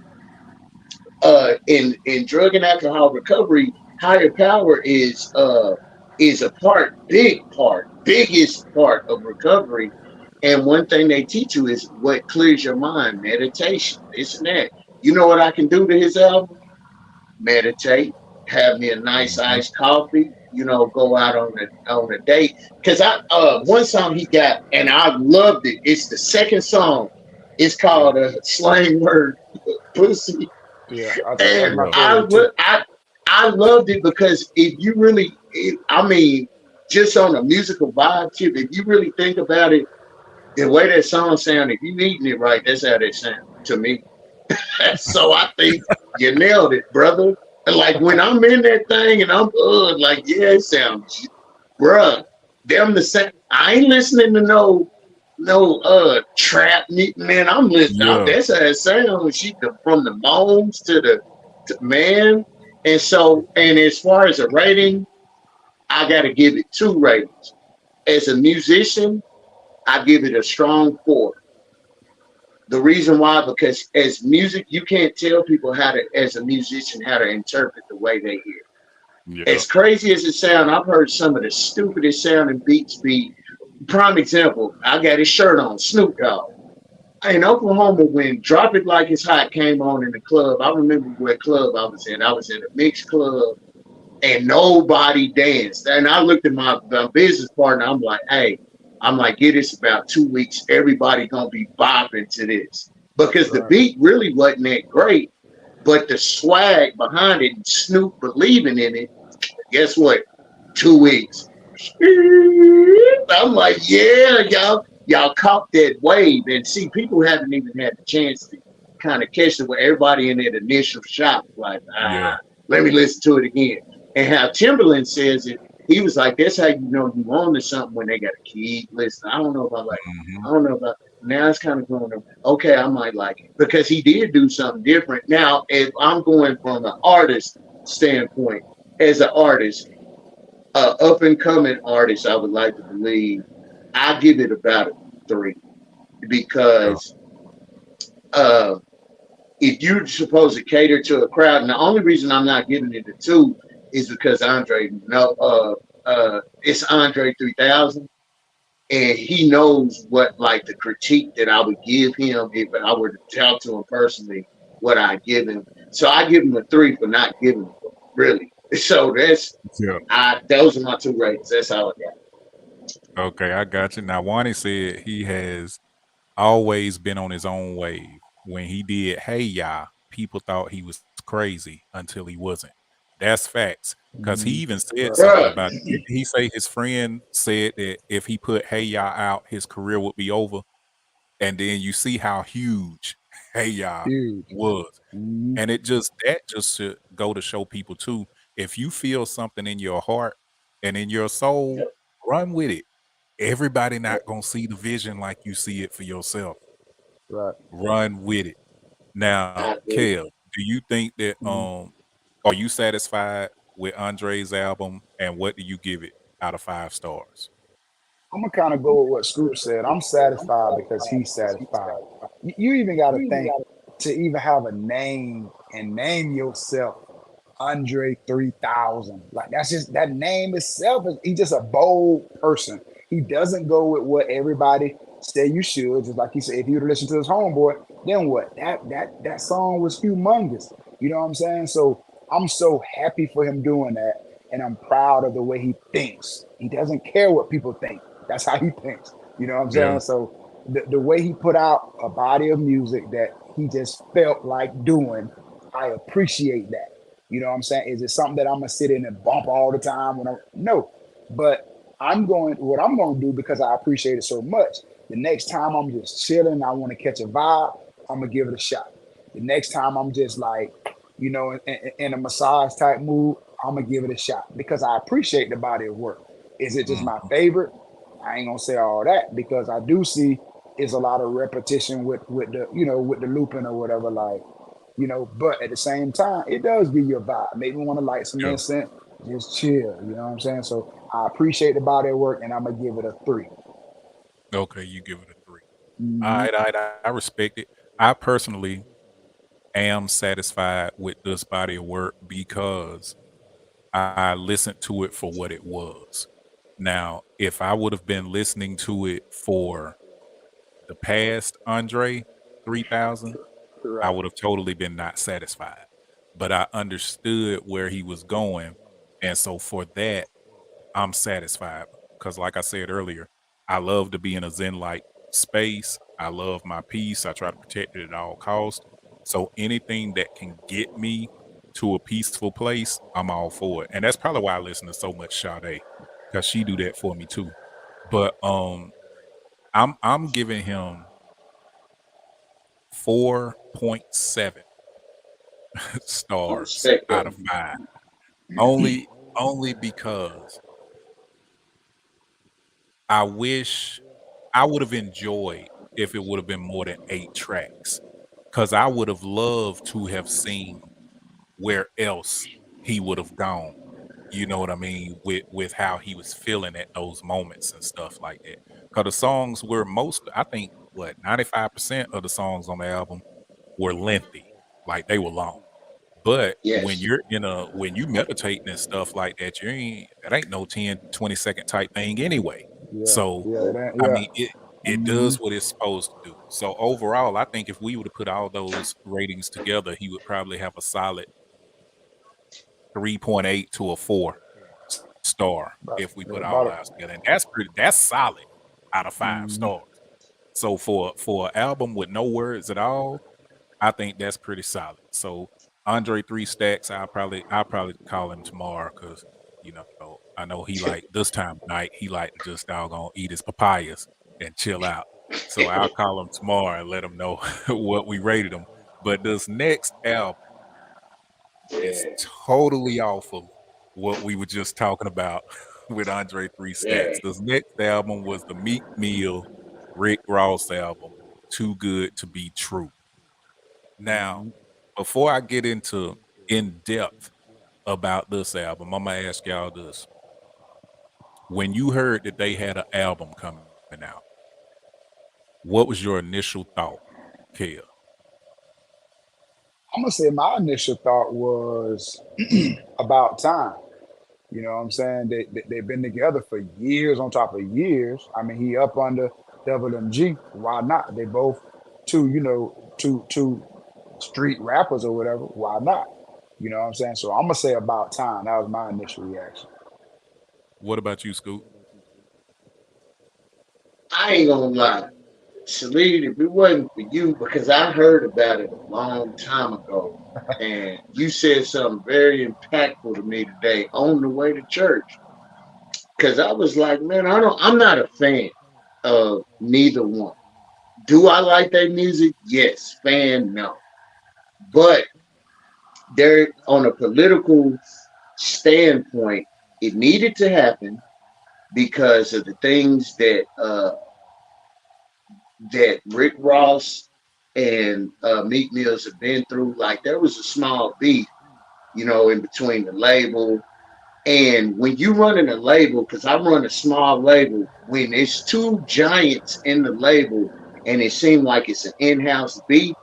in drug and alcohol recovery. Higher power is a biggest part of recovery. And one thing they teach you is what clears your mind, meditation, this and that. You know what I can do to his album? Meditate, have me a nice Mhm. iced coffee, go out on a date. Cause one song he got and I loved it. It's the second song. It's Yeah. called a slang word, pussy. Yeah. That's And my Yeah. favorite too. I loved it because if you really, I mean, just on a musical vibe tip, if you really think about it, the way that song sound, if you eating it right, that's how they sound to me. So I think you nailed it, brother. Like when I'm in that thing and I'm like, yeah, it sounds, bruh, them the same. I ain't listening to no trap man. I'm listening. Yeah. That's how it sounds. From the moans to man. And so, and as far as a rating, I got to give it 2 ratings. As a musician, I give it a strong 4. The reason why, because as music, you can't tell people as a musician, how to interpret the way they hear. Yeah. As crazy as it sounds, I've heard some of the stupidest sounding beats be. Prime example, I got his shirt on, Snoop Dogg. In Oklahoma, when Drop It Like It's Hot came on in the club, I remember what club I was in. I was in a mixed club and nobody danced. And I looked at my business partner. I'm like, get this about 2 weeks. Everybody gonna be bopping to this because the Right. beat really wasn't that great, but the swag behind it and Snoop believing in it. Guess what? 2 weeks. I'm like, yeah, y'all caught that wave. And see, people haven't even had the chance to kind of catch it where everybody in that initial shock, like, Yeah. let me listen to it again. And how Timberland says it, He was like, "That's how you know you on to something when they got a key." Listen, I don't know about like, I Mhm. don't know about now. It's kind of going to okay. I might like it because he did do something different. Now, if I'm going from an artist standpoint, as an artist, up and coming artist, I would like to believe I give it about a three Yeah. because uh, if you're supposed to cater to a crowd, and the only reason I'm not giving it a two is because Andre, no, it's Andre 3000, and he knows what like the critique that I would give him if I were to talk to him personally, what I give him. So I give him a three for not giving it, really. So that's Yeah. those are my two ratings. That's how I got. Okay, I got you. Now, Wani said he has always been on his own wave. When he did Hey Ya, people thought he was crazy until he wasn't. That's facts. Because he Mm-hmm. even said Right. something Bruh, about it. Didn't he say his friend said that if he put Hey Ya out, his career would be over? And then you see how huge Hey Ya Huge. was. Mm-hmm. And it just that just should go to show people too. If you feel something in your heart and in your soul, yep, run with it. Everybody yep, not gonna see the vision like you see it for yourself. Right. Run with it. Now, I agree. Kev, do you think that Mm-hmm. are you satisfied with Andre's album and what do you give it out of 5 stars? I'm gonna kind of go with what Scoop said. I'm satisfied because he's satisfied. You even got to think to even have a name and name yourself Andre 3000. Like that's just that name itself is he's just a bold person. He doesn't go with what everybody say you should. Just like he said, if you would listen to his homeboy, then what? That song was humongous. You know what I'm saying? So I'm so happy for him doing that, and I'm proud of the way he thinks. He doesn't care what people think. That's how he thinks. You know what I'm Yeah, saying? So the way he put out a body of music that he just felt like doing, I appreciate that. You know what I'm saying? Is it something that I'm gonna sit in and bump all the time when I'm no. But I'm going what I'm gonna do because I appreciate it so much. The next time I'm just chilling, I want to catch a vibe, I'm gonna give it a shot. The next time I'm just like, in a massage type mood, I'm gonna give it a shot because I appreciate the body of work. Is it just my mhm, favorite? I ain't gonna say all that because I do see it's a lot of repetition with the with the looping or whatever. Like but at the same time, it does give you a vibe. Maybe want to light some yeah. incense, just chill. You know what I'm saying? So I appreciate the body of work, and I'm gonna give it a three. Okay, you give it a 3. Mm-hmm. Alright, I respect it. I personally am satisfied with this body of work because I listened to it for what it was. Now, if I would have been listening to it for the past Andre 3000, I Right. would have totally been not satisfied. But I understood where he was going. And so for that, I'm satisfied. Because, like I said earlier, I love to be in a Zen like space. I love my peace. I try to protect it at all costs. So anything that can get me to a peaceful place, I'm all for it. And that's probably why I listen to so much Sade, because she do that for me too. But I'm giving him 4.7 I stars respect out that. of 5. Only because I wish I would have enjoyed if it would have been more than 8 tracks, because I would have loved to have seen where else he would have gone. You know what I mean? With how he was feeling at those moments and stuff like that. Because the songs were I think, what, 95% of the songs on the album were lengthy, like they were long. But Yes, when you meditating and stuff like that, that ain't no 10, 20 second type thing anyway. Yeah. So Yeah. nope. That, I yeah. mean it Mm-hmm. does what it's supposed to do. So overall, I think if we would have put all those ratings together, he would probably have a solid 3.8 to a 4 star if we put all ours About together. And that's solid out of five mm-hmm. stars. So for an album with no words at all, I think that's pretty solid. So Andre Three Stacks, I'll probably call him tomorrow because I know he like this time of night he like to just doggone eat his papayas and chill out. So I'll call him tomorrow and let him know what we rated him. But this next album is Yeah. totally off of what we were just talking about with Andre Three Yeah. Stacks. This next album was the Meek Mill, Rick Ross album, Too Good to Be True. Now, Mhm. before I get into in depth about this album, I'm gonna ask y'all this: when you heard that they had an album coming out, what was your initial thought, Kel? I'm gonna say my initial thought was about time. You know what I'm saying? They've been together for years on top of years. I mean, he up under Double MG. Why not? They both two street rappers or whatever. Why not? You know what I'm saying? So I'm gonna say about time. That was my initial reaction. What about you, Scoop? I ain't gonna lie. Salid, if it wasn't for you, because I heard about it a long time ago, and you said something very impactful to me today on the way to church. Because I was like, man, I'm not a fan of neither one. Do I like their music? Yes. Fan, no. But they're on a political standpoint, it needed to happen because of the things that Rick Ross and Meek Mills have been through. Like there was a small beef, in between the label. And when you running a label, because I run a small label, when it's two giants in the label and it seems like it's an in-house beef,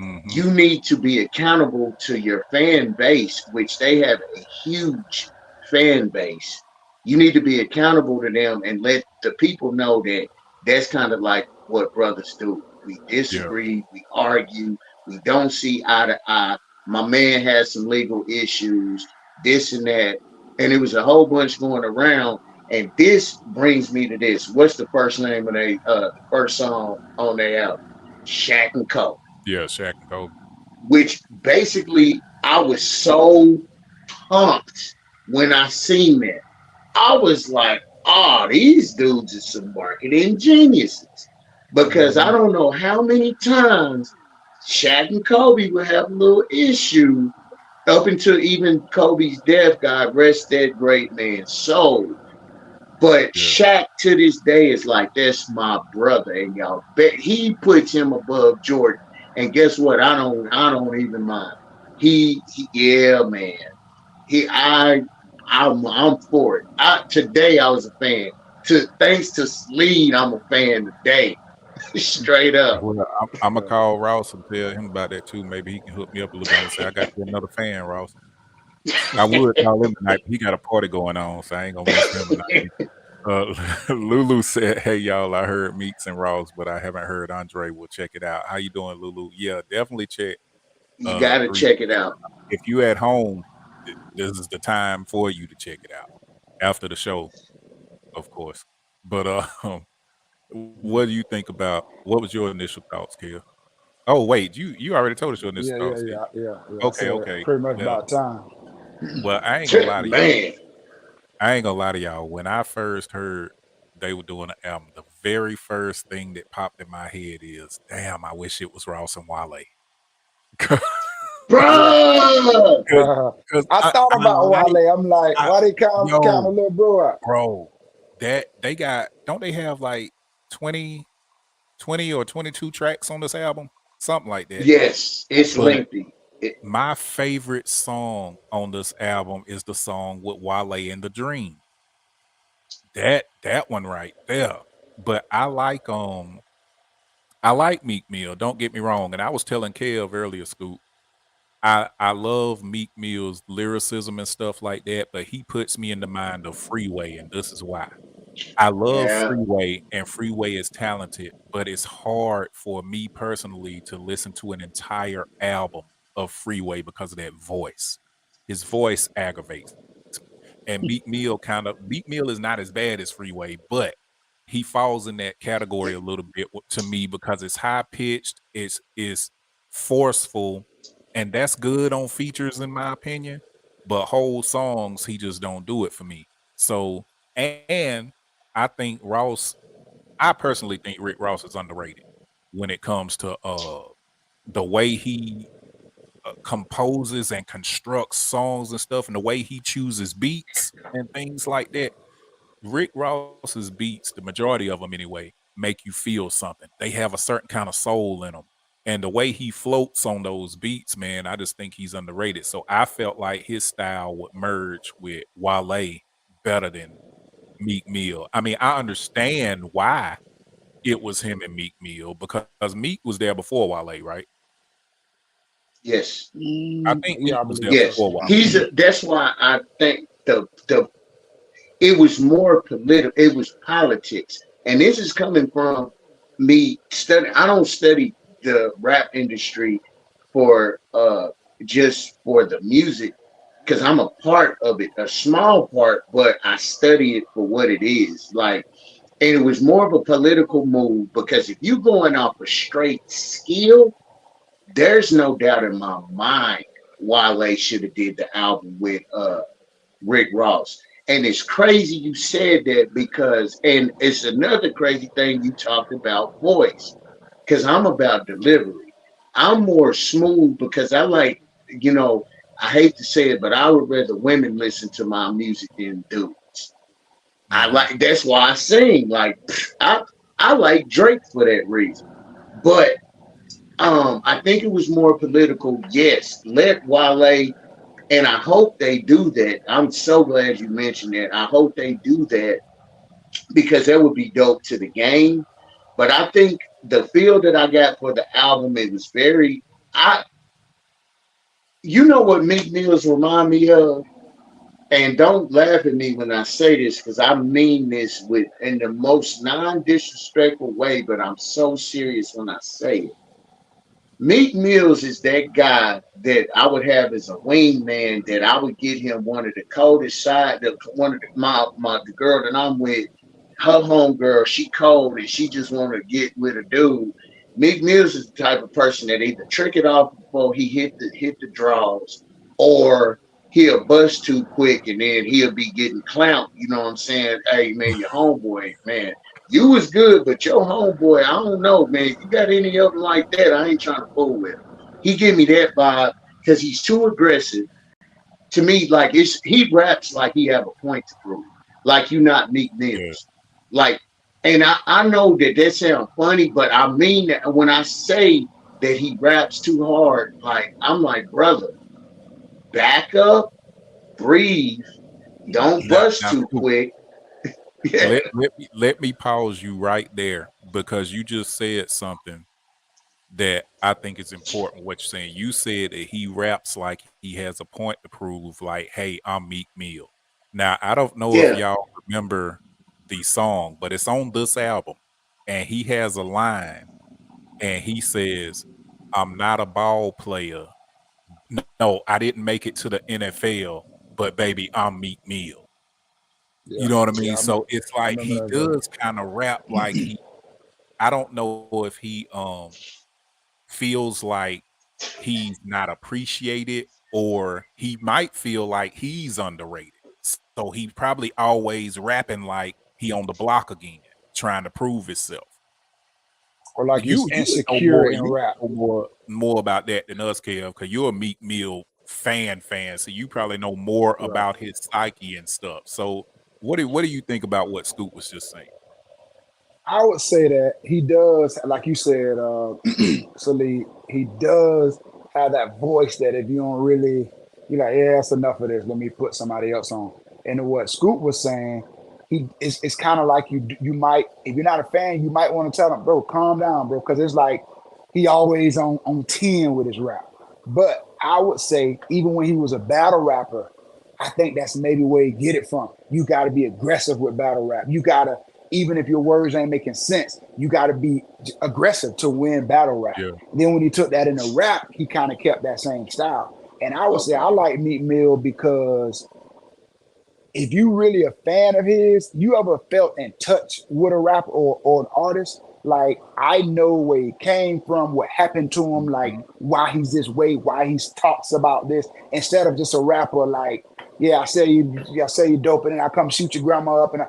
Mm-hmm. you need to be accountable to your fan base, which they have a huge fan base. You need to be accountable to them and let the people know that that's kind of like what brothers do. We Yeah. disagree, we argue, we don't see eye to eye. My man has some legal issues, this and that. And it was a whole bunch going around. And this brings me to this. What's the first name of the first song on their album? Shaq and Co, Yeah, Shaq and Kobe. which basically I was so pumped when I seen that. I was like, oh, these dudes are some marketing geniuses. Because I Mhm. don't know how many times Shaq and Kobe would have a little issue up until even Kobe's death. God rest that great man's soul. But Yeah. Shaq to this day is like, that's my brother, and y'all bet he puts him above Jordan. And guess what? I don't even mind. Yeah, man. He, I'm for it. Today I was a fan. Thanks to Sleed, I'm a fan today. Straight up. Well, I'm gonna call Ross and tell him about that too. Maybe he can hook me up a little bit. I'm gonna say I got you another fan, Ross. I would call him tonight, but he got a party going on, so I ain't gonna miss him tonight. Lulu said, "Hey y'all, I heard Meeks and Ross, but I haven't heard Andre. We'll check it out. How you doing, Lulu? Yeah, definitely check You gotta three. check it out. If you at home, this is the time for you to check it out after the show, of course. But what do you think about? What was your initial thoughts, Kill? Oh wait, you already told us your initial Yeah, thoughts, did yeah. I Okay, said okay. pretty much Well, about time. I ain't gonna lie to y'all. Man, I ain't gonna lie to y'all. When I first heard they were doing an album, the very first thing that popped in my head is, damn, I wish it was Ross and Wale. Yeah. bruh. Cause I thought I about like Wale. I'm like, I why they count a yo, little bro out? bro, that they got don't they have like 20, 20 or 22 tracks on this album? Something like that. Yes, it's But lengthy. my favorite song on this album is the song with Wale and the Dream. That one right there. But I like Meek Mill, don't get me wrong. And I was telling Kev earlier, Scoop, I love Meek Mill's lyricism and stuff like that, but he puts me in the mind of Freeway, and this is why. I love Yeah, Freeway, and Freeway is talented, but it's hard for me personally to listen to an entire album of Freeway because of that voice. His voice aggravates me. And Meek Mill is not as bad as Freeway, but he falls in that category a little bit to me because it's high pitched, it's forceful, and that's good on features in my opinion. But whole songs, he just don't do it for me. So, and I think Ross, I personally think Rick Ross is underrated when it comes to the way he composes and constructs songs and stuff, and the way he chooses beats and things like that. Rick Ross's beats, the majority of them anyway, make you feel something. They have a certain kind of soul in them. And the way he floats on those beats, man, I just think he's underrated. So I felt like his style would merge with Wale better than Meek Mill. I mean, I understand why it was him and Meek Mill because Meek was there before Wale, right? Yes, I think Yeah, Meek I was believe there so. yes. before Wale. That's why I think the it was more political. It was politics, and this is coming from me study. I don't study the rap industry for just for the music because I'm a part of it, a small part, but I study it for what it is. Like, and it was more of a political move because if you going off a straight skill, there's no doubt in my mind Wale should have did the album with Rick Ross. And it's crazy you said that because, and it's another crazy thing you talked about voice, because I'm about delivery. I'm more smooth because I like, you know, I hate to say it, but I would rather women listen to my music than dudes. I Mm-hmm. like, that's why I sing. Like, I, I like Drake for that reason. But I think it was more political. Yes, let Wale, and I hope they do that. I'm so glad you mentioned that. I hope they do that because that would be dope to the game. But I think the feel that I got for the album, it was very I you know what Meek Mills remind me of? And don't laugh at me when I say this because I mean this with in the most non-disrespectful way, but I'm so serious when I say it. Meek Mills is that guy that I would have as a wingman. That I would get him one of the coldest side. One of the girl that I'm with, her home girl, she cold and she just want to get with a dude. Meek Mills is the type of person that either trick it off before he hit the draws, or he'll bust too quick and then he'll be getting clout. You know what I'm saying? Hey man, your homeboy, man, you was good, but your homeboy, I don't know, man. You got any of them like that? I ain't trying to fool with him. He give me that vibe because he's too aggressive. To me, like he raps like he have a point to prove. Like you not Meek Yeah. Mills. Like, and I know that that sounds funny, but I mean that when I say that he raps too hard, like I'm like, brother, back up, breathe, don't bust Now, too Scoop, quick. Yeah, let me pause you right there because you just said something that I think is important. What you're saying, you said that he raps like he has a point to prove. Like, hey, I'm Meek Mill. Now, I don't know if yeah, y'all remember the song, but it's on this album, and he has a line, and he says, "I'm not a ball player. No, I didn't make it to the NFL, but baby, I'm Meek Mill." You Yeah, know what I yeah, mean? So it's I like he remember that joke. does kind of rap like he. I don't know if he feels like he's not appreciated, or he might feel like he's underrated. So he probably always rapping like he on the block again, trying to prove himself. Or like You he's you would know insecure more. in You rap. would know more about that than us, Kev, because you're a Meek Mill fan, so you probably know more Right. about his psyche and stuff. So what do you think about what Scoop was just saying? I would say that he does, like you said, Salih, he does have that voice that if you don't really, you're like, yeah, that's enough of this. Let me put somebody else on. And what Scoop was saying, it's kind of like you might, if you're not a fan, you might want to tell him, bro, calm down, bro, because it's like he always on 10 with his rap. But I would say, even when he was a battle rapper, I think that's maybe where you get it from. You got to be aggressive with battle rap. You got to, even if your words ain't making sense, you got to be aggressive to win battle rap. Yeah, Then when he took that into rap, he kind of kept that same style. And I would say I okay, like Meek Mill because if you really a fan of his, you ever felt in touch with a rapper or an artist? Like I know where he came from, what happened to him, like mhm, why he's this way, why he talks about this, instead of just a rapper like, yeah, I say you dope, and then I come shoot your grandma up, and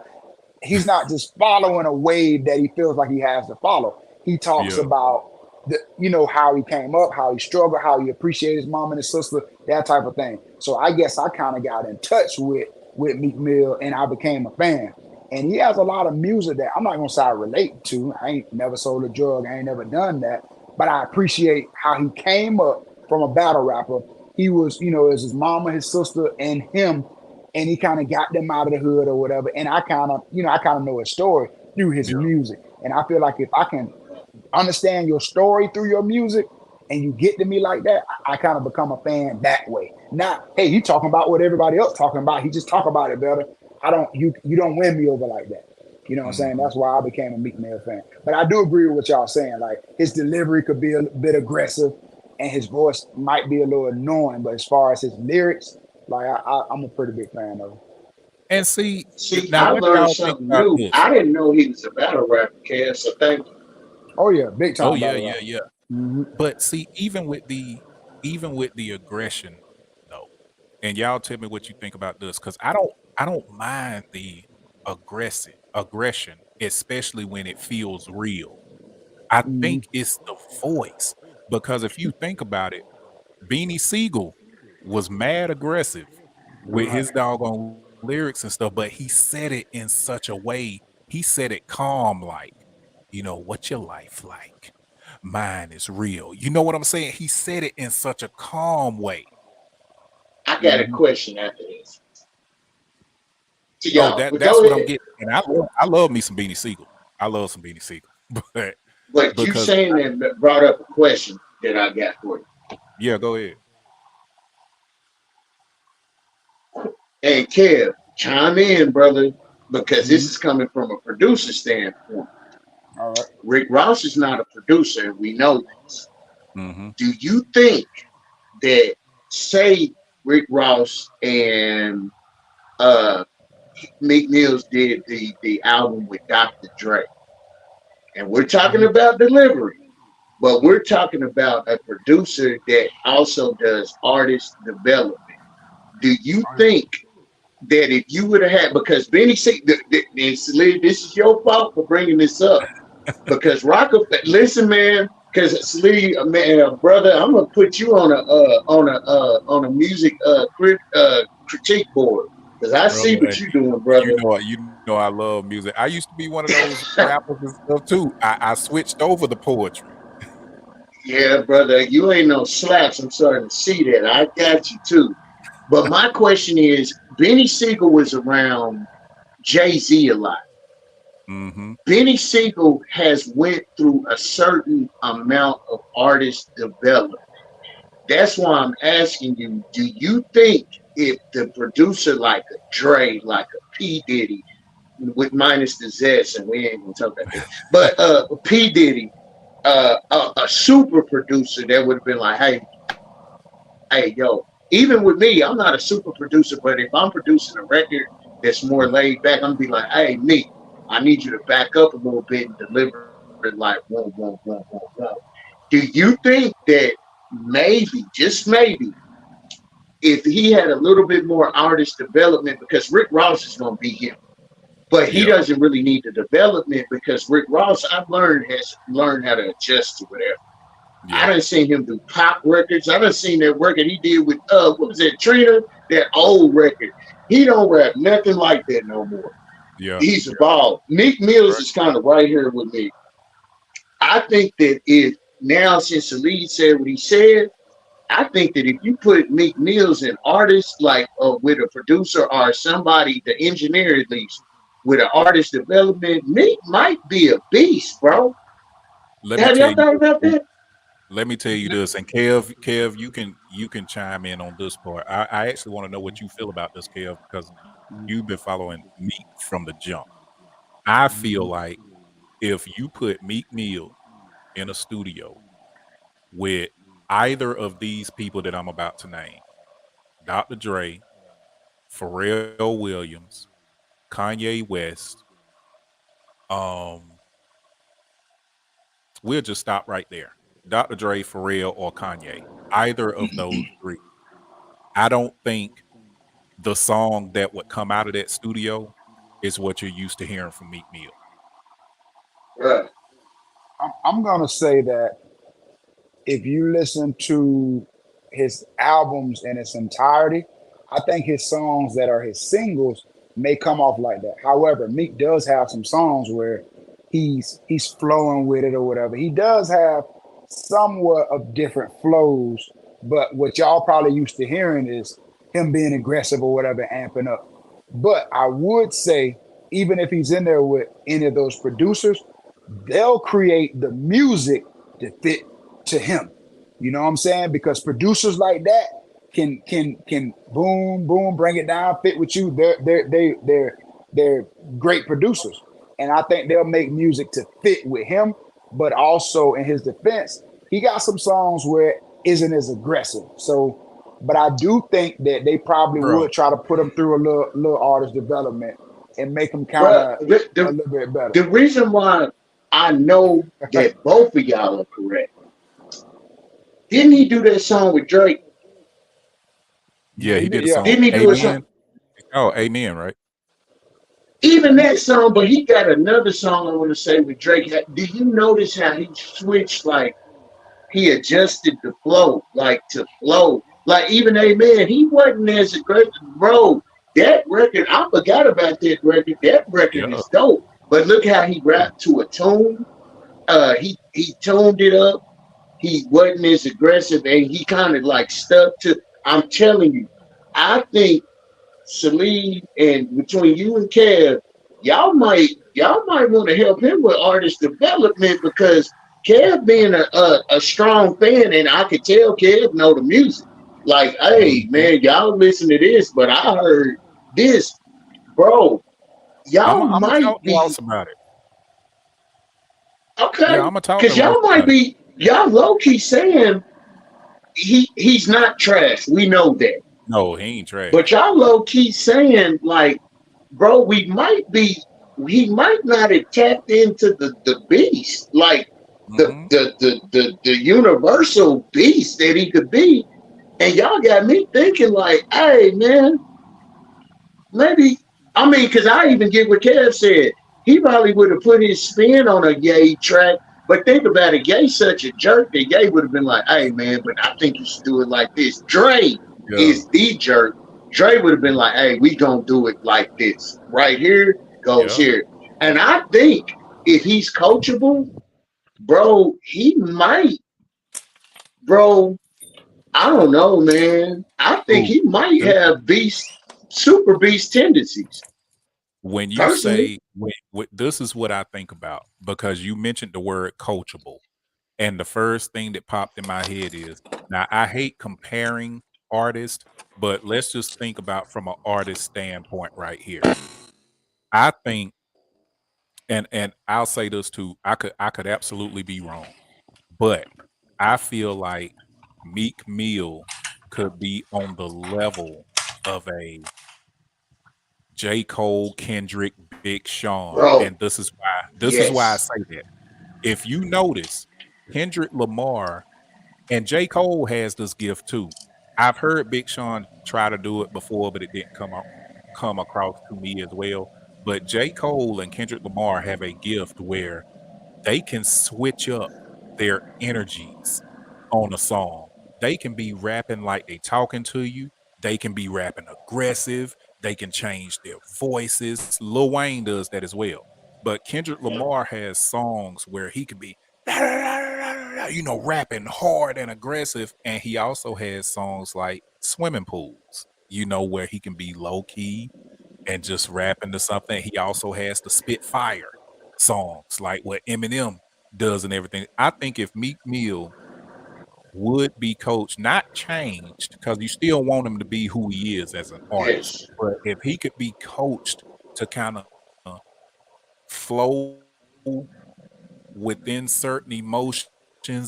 he's not just following a wave that he feels like he has to follow. He talks yeah, about you know, how he came up, how he struggled, how he appreciated his mom and his sister, that type of thing. So I guess I kind of got in touch with Meek Mill, and I became a fan. And he has a lot of music that I'm not gonna say I relate to. I ain't never sold a drug. I ain't never done that. But I appreciate how he came up from a battle rapper. He was, you know, it was his mama, his sister, and him, and he kind of got them out of the hood or whatever. And I kind of, you know, I kind of know his story through his Yeah. music. And I feel like if I can understand your story through your music and you get to me like that, I kind of become a fan that way. Not, hey, he talking about what everybody else talking about. He just talk about it better. I don't you don't win me over like that. You know what I'm saying? Mhm. That's why I became a Meek Mill fan. But I do agree with what y'all saying. Like his delivery could be a bit aggressive and his voice might be a little annoying. But as far as his lyrics, like I'm a pretty big fan of him. And see, See, now I what learned y'all think something about new. this? I didn't know he was a battle rapper, Kev. So thank you. Oh yeah, big Oh time yeah, battle yeah, rapper. yeah. Mm-hmm. But see, even with the aggression though, and y'all tell me what you think about this, because I don't mind the aggression, especially when it feels real. I Mm-hmm. think it's the voice. Because if you think about it, Beanie Siegel was mad aggressive with Right. his doggone lyrics and stuff, but he said it in such a way, he said it calm, like, what's your life like? Mine is real. You know what I'm saying? He said it in such a calm way. I got a Mm-hmm. question after this to Oh, y'all. But that's go what I'm ahead. getting. And I love me some Beanie Siegel. I love some Beanie Siegel. But But you because saying that brought up a question that I got for you. yeah, go ahead. Hey, Kev, chime in, brother, because Mm-hmm. this is coming from a producer standpoint. All right. Rick Ross is not a producer, and we know this. Hmm. Do you think that, say, Rick Ross and uh, Meek Mills did the album with Dr. Dre, and we're talking Mm-hmm. about delivery, but we're talking about a producer that also does artist development. Do you Oh, yeah. think that if you would have had, because Benny C, and Salid, this is your fault for bringing this up, because Rockefeller, listen, man, because Salid, man, brother, I'm gonna put you on a music critique board, because I see Brother, what hey, you're doing, brother. you know I love music. I used to be one of those rappers and stuff too. I switched over to poetry. Yeah, brother, you ain't no slaps. I'm starting to see that. I got you too. But my question is, Benny Siegel was around Jay Z a lot. Hmm. Benny Siegel has went through a certain amount of artist development. That's why I'm asking you, do you think if the producer like a Dre, like a P. Diddy, with minus the zest, and we ain't gonna talk about that, but P. Diddy, a super producer that would have been like, hey, yo, even with me, I'm not a super producer, but if I'm producing a record that's more laid back, I'm gonna be like, hey, me, I need you to back up a little bit and deliver it like whoa, whoa, whoa, whoa, whoa. Do you think that maybe, just maybe, if he had a little bit more artist development, because Rick Ross is gonna be him, but he Yeah, doesn't really need the development because Rick Ross, I've learned has learned how to adjust to whatever. I yeah, done seen him do pop records. I done seen that record he did with what was that, Trina? That old record. He don't rap nothing like that no more. yeah. He's evolved. Meek Mills Right. is kind of right here with me. I think that if now since the lead said what he said, I think that if you put Meek Mills and artists like with a producer or somebody, the engineer at least, with an artist development, Meek might be a beast, bro. Let me Have tell y'all you thought this. about that? Let me tell you this. And Kev, you can chime in on this part. I actually want to know what you feel about this, Kev, because you've been following Meek from the jump. I feel Mm-hmm. like if you put Meek Mill in a studio with either of these people that I'm about to name, Dr. Dre, Pharrell Williams, Kanye West, um, we'll just stop right there. Dr. Dre, Pharrell, or Kanye. Either of those three. I don't think the song that would come out of that studio is what you're used to hearing from Meek Mill. Right. I'm gonna say that if you listen to his albums in its entirety, I think his songs that are his singles may come off like that. However, Meek does have some songs where he's flowing with it or whatever. He does have somewhat of different flows, but what y'all probably used to hearing is him being aggressive or whatever, amping up. But I would say, even if he's in there with any of those producers, they'll create the music to fit to him. You know what I'm saying? Because producers like that can boom boom bring it down, fit with you. They're great producers, and I think they'll make music to fit with him. But also in his defense, he got some songs where it isn't as aggressive. So, but I do think that they probably bro. would try to put him through a little artist development and make him kind Well, of a little bit better. the reason why I know that both of y'all are correct. Didn't he do that song with Drake? Yeah, Yeah, he he did did. a Yeah, Didn't song, he do a song? Amen. Oh, Amen, right? Even that song, but he got another song I want to say with Drake. Do you notice how he switched, like he adjusted the flow, like to flow? Like even Amen, he wasn't as aggressive. Bro, that record, I forgot about that record. That record Yeah. is dope. But look how he rapped to a tune. He tuned it up. He wasn't as aggressive and he kind of like stuck to. I'm telling you, I think Salim and between you and Kev, y'all might want to help him with artist development because Kev being a strong fan and I could tell Kev know the music. Like, hey Mhm. man, y'all listen to this, but I heard this, bro. I'm Y'all I'm gonna might talk to be Wallace about it. Yeah, okay, I'm gonna talk to cause Wallace y'all might about it. be y'all low key saying he's not trash. We know that. No, he ain't But trash. y'all low key saying like, bro, he might not have tapped into the beast, like Hmm. the universal beast that he could be. And y'all got me thinking like, hey man, maybe I mean, because I even get what Kev said. He probably would have put his spin on a Gay track. But think about it, Gay such a jerk that Gay would have been like, hey man, but I think you should do it like this. Dre Yeah. is the jerk. Dre would have been like, hey, we gonna do it like this. Right here goes Yeah. here. And I think if he's coachable, bro, he might, bro. I don't know, man. I think Who? he might This have super beast tendencies. when you Personally, say this is what I think about because you mentioned the word coachable, and the first thing that popped in my head is now I hate comparing artists, but let's just think about from an artist standpoint right here. I think, and I'll say this too. I could absolutely be wrong, but I feel like Meek Mill could be on the level of a J. Cole, Kendrick, Big Sean, and bro. this is why I Yes. say that. If you notice, Kendrick Lamar and J. Cole has this gift too. I've heard Big Sean try to do it before, but it didn't come across to me as well. But J. Cole and Kendrick Lamar have a gift where they can switch up their energies on a song. They can be rapping like they talking to you. They can be rapping aggressive. They can change their voices. Lil Wayne does that as well. But Kendrick Lamar has songs where he could be, rapping hard and aggressive. And he also has songs like Swimming Pools, where he can be low key and just rap into something. He also has the Spitfire songs, like what Eminem does and everything. I think if Meek Mill would be coached, not changed, because you still want him to be who he is as an artist, Yes. but if he could be coached to kind of flow within certain emotions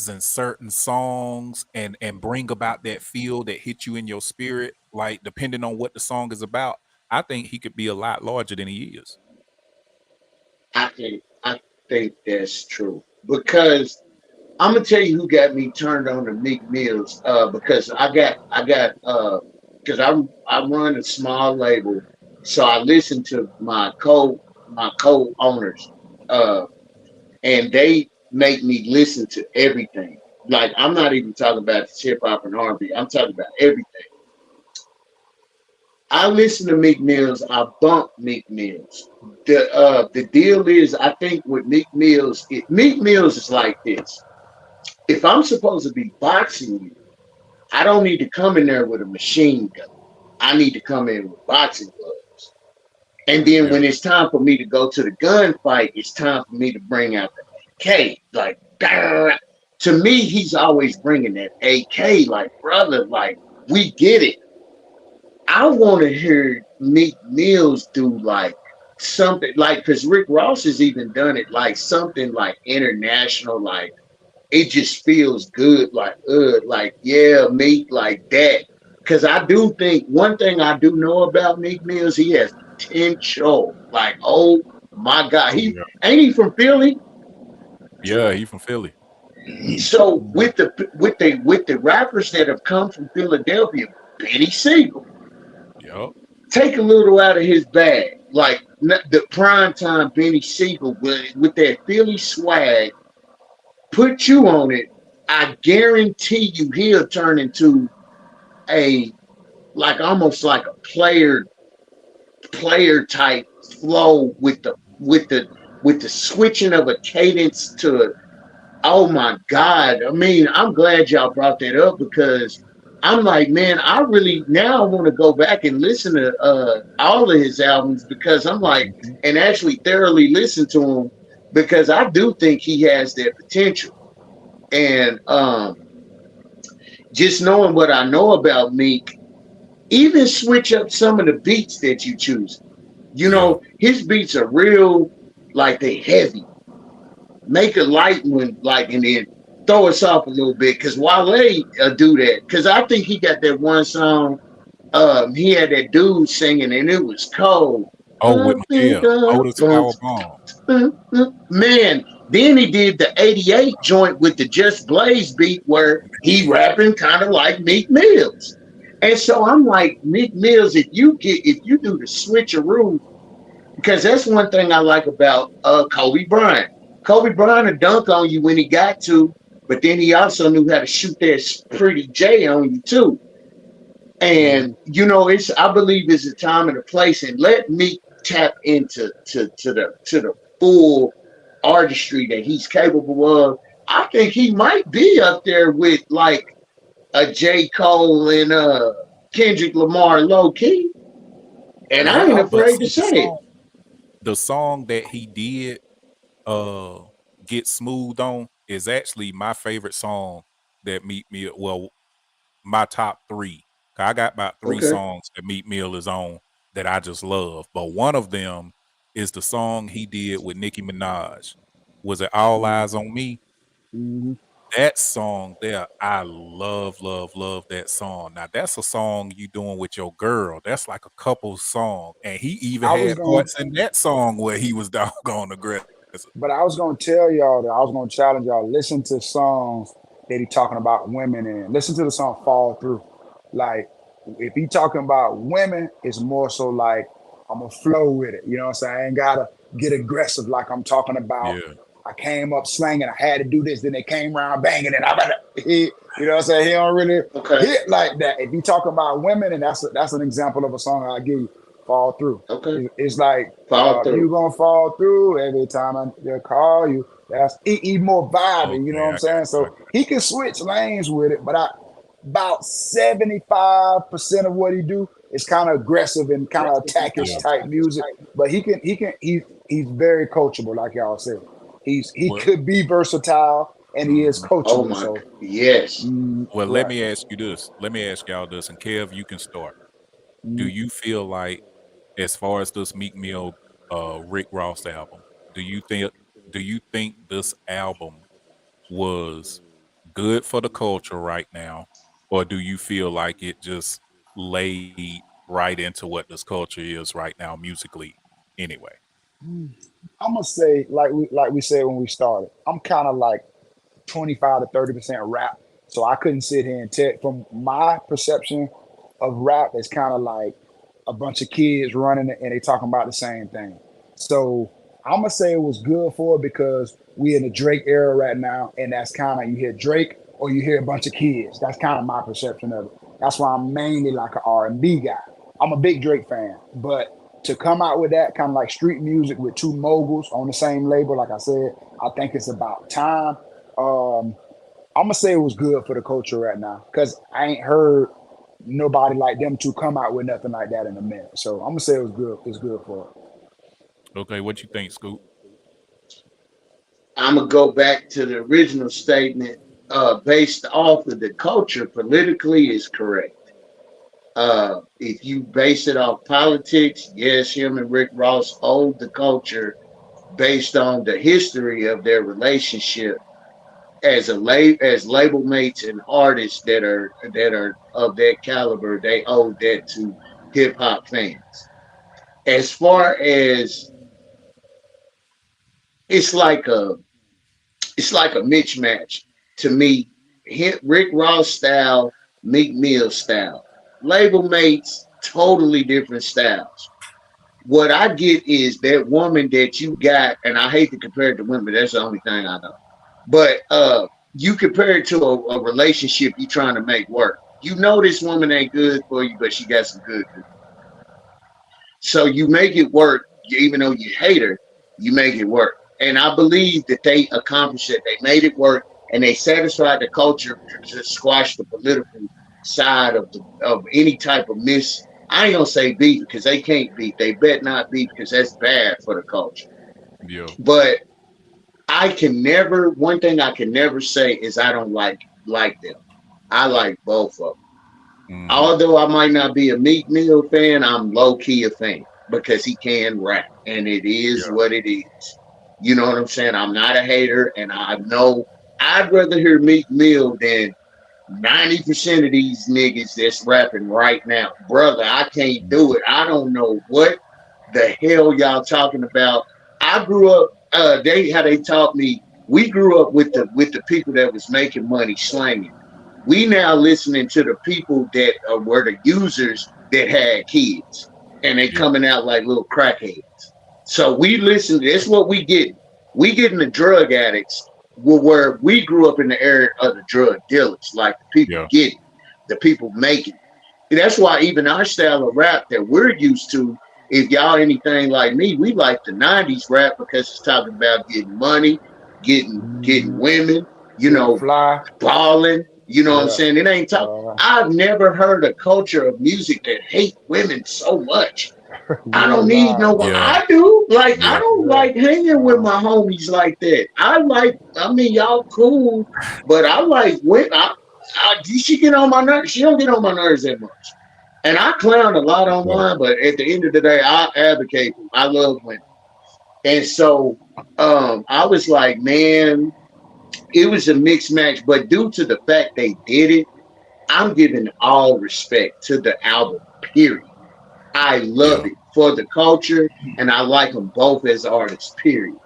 and certain songs and bring about that feel that hit you in your spirit, like depending on what the song is about, I think he could be a lot larger than he is. I think that's true because I'm gonna tell you who got me turned on to Meek Mills. Because because I run a small label, so I listen to my co owners, and they make me listen to everything. Like I'm not even talking about hip hop and R&B. I'm talking about everything. I listen to Meek Mills. I bump Meek Mills. The deal is, I think with Meek Mills, Meek Mills is like this. If I'm supposed to be boxing you, I don't need to come in there with a machine gun. I need to come in with boxing gloves. And then Yeah, when it's time for me to go to the gunfight, it's time for me to bring out the AK. Like, to me, he's always bringing that AK. Like, brother, like, we get it. I want to hear Meek Mills do like something like, because Rick Ross has even done it, like something like international, like it just feels good, like yeah, Meek, like that. Because I do think one thing I do know about Meek Mills, he has potential. Like, oh my God, oh he yeah, ain't he from Philly. yeah. He from Philly. So with the rappers that have come from Philadelphia, Benny Siegel, Yup. take a little out of his bag. Like the prime time Benny Siegel with that Philly swag, put you on it. I guarantee you he'll turn into a like almost like a player type flow with the switching of a cadence to oh my God. I mean, I'm glad y'all brought that up because I'm like, man, I really now I want to go back and listen to all of his albums because I'm like, Mhm. and actually thoroughly listen to him because I do think he has that potential. And just knowing what I know about Meek, even switch up some of the beats that you choose. You Yeah. know, his beats are real, like they heavy. Make a light one, like, and then throw us off a little bit. Cause Wale do that. Cause I think he got that one song. He had that dude singing, and it was cold. Oh, I with think Miguel, Otis Power Bomb. man. Then he did the '88 joint with the Just Blaze beat, where he rapping kind of like Meek Mills. And so I'm like, Meek Mills, if you do the switcheroo, because that's one thing I like about Kobe Bryant. Kobe Bryant would dunk on you when he got to, but then he also knew how to shoot that pretty J on you too. And Mhm. it's I believe it's a time and a place, and let me tap into to the full artistry that he's capable of. I think he might be up there with like a J. Cole and Kendrick Lamar low key. And I ain't Yeah, but afraid to see say it. the song that he did uh get smooth on is actually my favorite song that Meet Me well my top three. I got about three Okay. songs that Meet Mill is on that I just love, but one of them is the song he did with Nicki Minaj. Was it All Mhm. Eyes on Me? Mhm. That song there, I love, love, love that song. Now that's a song you doing with your girl. That's like a couple song, and he even I was had going, parts in that song where he was doggone aggressive. but I was going to tell y'all that I was going to challenge y'all. Listen to songs that he talking about women in. Listen to the song "Fall Through." Like, if he talking about women, it's more so like I'm gonna flow with it. You know what I'm saying? I ain't gotta get aggressive like I'm talking about. Yeah, I came up slanging. I had to do this. Then they came around banging, and I better hit. You know what I'm saying? He don't really Okay. hit like that. If you talking about women, and that's an example of a song I give you. Fall through. Okay. It's like Follow you through. gonna fall through every time I call you. That's he more vibing. You know okay, what I I'm got saying? you. I So got he can switch lanes with it, but about 75% of what he do is kind of aggressive and kind of you. attackish Yeah. type music. But he's very coachable, like y'all said. He Well, could be versatile and he is mhm. Oh coachable. my So yes. Well, let right. me ask you this. Let me ask y'all this, and Kev, you can start. Do Mm, you feel like, as far as this Meek Mill, Rick Ross album, do you think this album was good for the culture right now, or do you feel like it just laid right into what this culture is right now musically? Anyway, I'm gonna say like we said when we started. I'm kind of like 25 to 30% rap. So I couldn't sit here and tell from my perception of rap, it's kind of like a bunch of kids running it and they talking about the same thing. So I'm gonna say it was good for it because we in the Drake era right now, and that's kind of you hear Drake or you hear a bunch of kids. That's kind of my perception of it. That's why I'm mainly like an R&B guy. I'm a big Drake fan, but to come out with that kind of like street music with two moguls on the same label, like I said, I think it's about time. Um, I'm gonna say it was good for the culture right now because I ain't heard nobody like them two come out with nothing like that in a minute. So I'm gonna say it was good. It's good for it. Okay, what you think, Scoop? I'm gonna go back to the original statement. Based off of the culture, politically is correct. If you base it off politics, yes, him and Rick Ross hold the culture based on the history of their relationship as as label mates and artists that are of that caliber. They owe that to hip hop fans. As far as it's like a it's like a mismatch to me. Rick Ross style, Meek Mill style, label mates, totally different styles. What I get is that woman that you got, and I hate to compare it to women, that's the only thing I know. But you compare it to a relationship you trying to make work. You know this woman ain't good for you, but she got some good. So you make it work, even though you hate her, you make it work. And I believe that they accomplished it. They made it work, and they satisfied the culture to squash the political side of any type of miss. I ain't gonna say beef because they can't beef. They bet not beef because that's bad for the culture. Yeah. But I can never. One thing I can never say is I don't like them. I like both of them. Hmm. Although I might not be a Meek Mill fan, I'm low key a fan because he can rap, and it is Yeah. what it is. You know what I'm saying? I'm not a hater, and I know I'd rather hear Meek Mill than 90% of these niggas that's rapping right now. Brother, I can't do it. I don't know what the hell y'all talking about. I grew up, they how they taught me, we grew up with the people that was making money slanging. We now listening to the people that were the users that had kids, and they Yeah. coming out like little crackheads. So we listen. That's what we get. We getting the drug addicts where we grew up in the era of the drug dealers, like the people Yeah. getting, the people making. That's why even our style of rap that we're used to, if y'all anything like me, we like the '90s rap because it's talking about getting money, getting Mhm. women, you Getting know, fly. balling. You know what I'm Yeah. saying? It ain't talk. Uh, I've never heard a culture of music that hate women so much. I you don't ain't need no. lying. Yeah. I do. Like I Yeah. don't Yeah. like hanging with Uh, my homies like that. I like. I mean, y'all cool, but I like when she get on my nerves. She don't get on my nerves that much. And I clown a lot Well, online, but at the end of the day, I advocate. I love women, and so I was like, man, it was a mixed match. But due to the fact they did it, I'm giving all respect to the album. Period. I love yeah. it for the culture, and I like them both as artists. Period.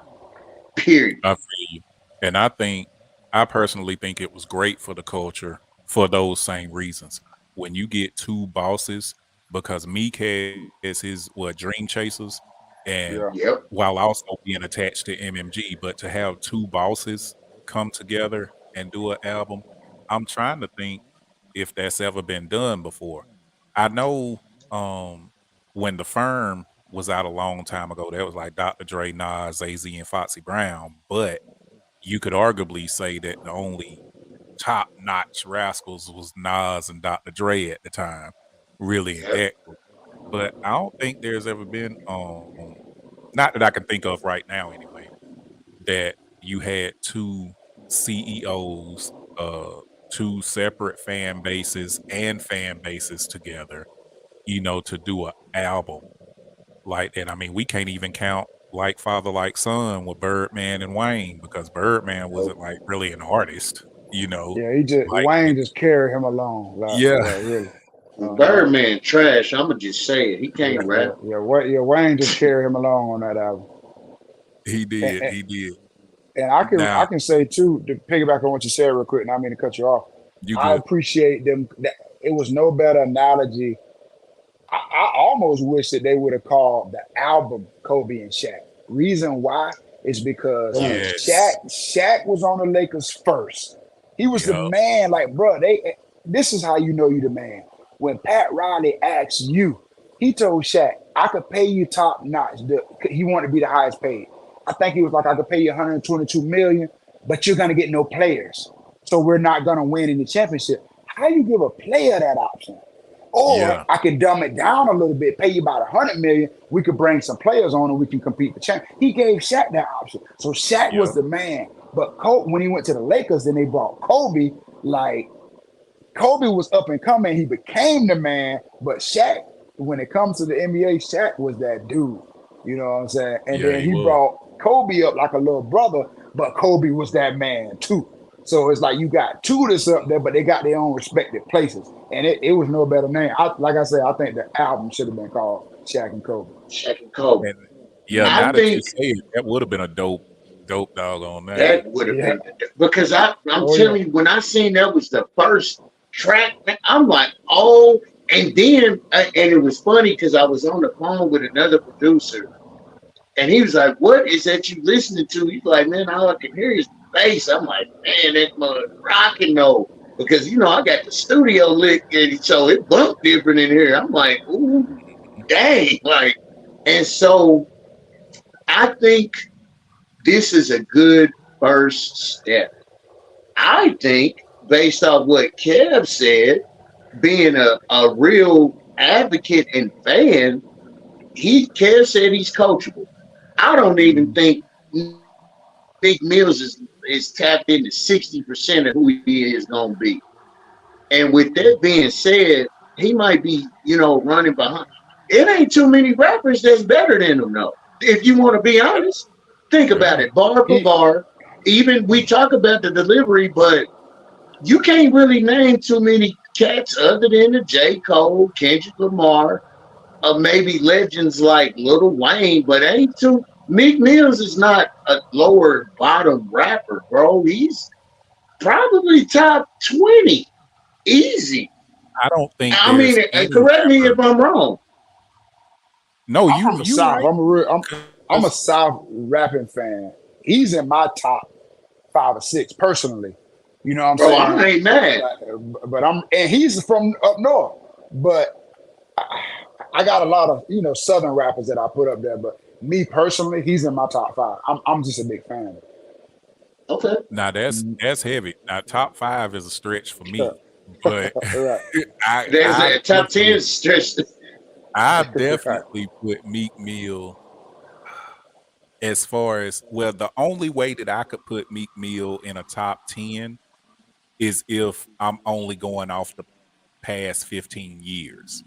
Period. I feel you. And I personally think it was great for the culture for those same reasons. When you get two bosses, because Meek has his Dream Chasers, and yeah. Yep. while also being attached to MMG, but to have two bosses come together and do an album, I'm trying to think if that's ever been done before. I know when the firm was out a long time ago, that was like Dr. Dre, Nas, AZ, and Foxy Brown. But you could arguably say that the only top notch rascals was Nas and Dr. Dre at the time, really in Yep. that group. But I don't think there's ever been not that I can think of right now anyway, that you had two CEOs, two separate fan bases and fan bases together, to do an album like that. I mean, we can't even count like Father Like Son with Birdman and Wayne because Birdman Nope. wasn't like really an artist, Yeah. He just like Wayne just carried him along. Like, yeah, yeah, really. Uh-huh. Birdman trash. I'ma just say it. He Yeah, can't rap. yeah, yeah. What? Yeah, Wayne just carried him along on that album. he And, did, and, he did. and I Now can say too to piggyback on what you said real quick. And I mean to cut you off. you I good? appreciate them. That it was no better analogy. I almost wish that they would have called the album Kobe and Shaq. Reason why is because Mm. Shaq Yes, Shaq was on the Lakers first. He was the Yeah. man. Like, bro, this is how you know you the man. When Pat Riley asked you, he told Shaq, I could pay you top notch. He wanted to be the highest paid. I think he was like, I could pay you 122 million, but you're gonna get no players. So we're not gonna win in the championship. How you give a player that option? Or Yeah. I can dumb it down a little bit, pay you about 100 million. We could bring some players on and we can compete for champ. He gave Shaq that option. So Shaq was Yep. the man. But when he went to the Lakers, then they brought Kobe. Like Kobe was up and coming. He became the man. But Shaq, when it comes to the NBA, Shaq was that dude. You know what I'm saying? And Yeah, then he he was. brought Kobe up like a little brother, but Kobe was that man too. So it's like you got two that's up there, but they got their own respective places. And it was no better name. Like I said, I think the album should have been called Shaq and Kobe. Shaq and Kobe. And yeah, I now that you think say it, that would have been a dope doggone name. that would have Yeah. been because I'm Oh yeah. telling you, when I seen that was the first track, man, I'm like, oh, and then and it was funny because I was on the phone with another producer, and he was like, "What is that you listening to?" He's like, "Man, all I can hear is bass." I'm like, "Man, that mother rocking though," because I got the studio lit, and so it bumped different in here. I'm like, "Ooh, dang!" Like, and so I think this is a good first step. I think, based off what Kev said, being a real advocate and fan, Kev said he's coachable. I don't even Mhm. think Big Mills is tapped into 60% of who he is gonna be. And with that being said, he might be, running behind. It ain't too many rappers that's better than him, though. If you want to be honest, think about Yeah. it, bar for He bar. Even we talk about the delivery, but you can't really name too many cats other than the J. Cole, Kendrick Lamar, or maybe legends like Lil Wayne, but ain't too. Meek Mills is not a lower bottom rapper, bro. He's probably top 20. Easy. I don't think I there's mean, any correct me if rapper. I'm wrong. No, I'm you from the you South. right. I'm a 'Cause South rapping fan. He's in my top 5 or 6 personally. You know what I'm Bro, saying? I ain't mad. Like, but and he's from up north. But I got a lot of Southern rappers that I put up there. But me personally, he's in my top 5. I'm just a big fan. Okay. now Mhm. that's heavy. Now top five is a stretch for me, but Right, I There's I a top 10 definitely stretch. I right, definitely put Meek Mill as far as well. The only way that I could put Meek Mill in a top 10 is if I'm only going off the past 15 years.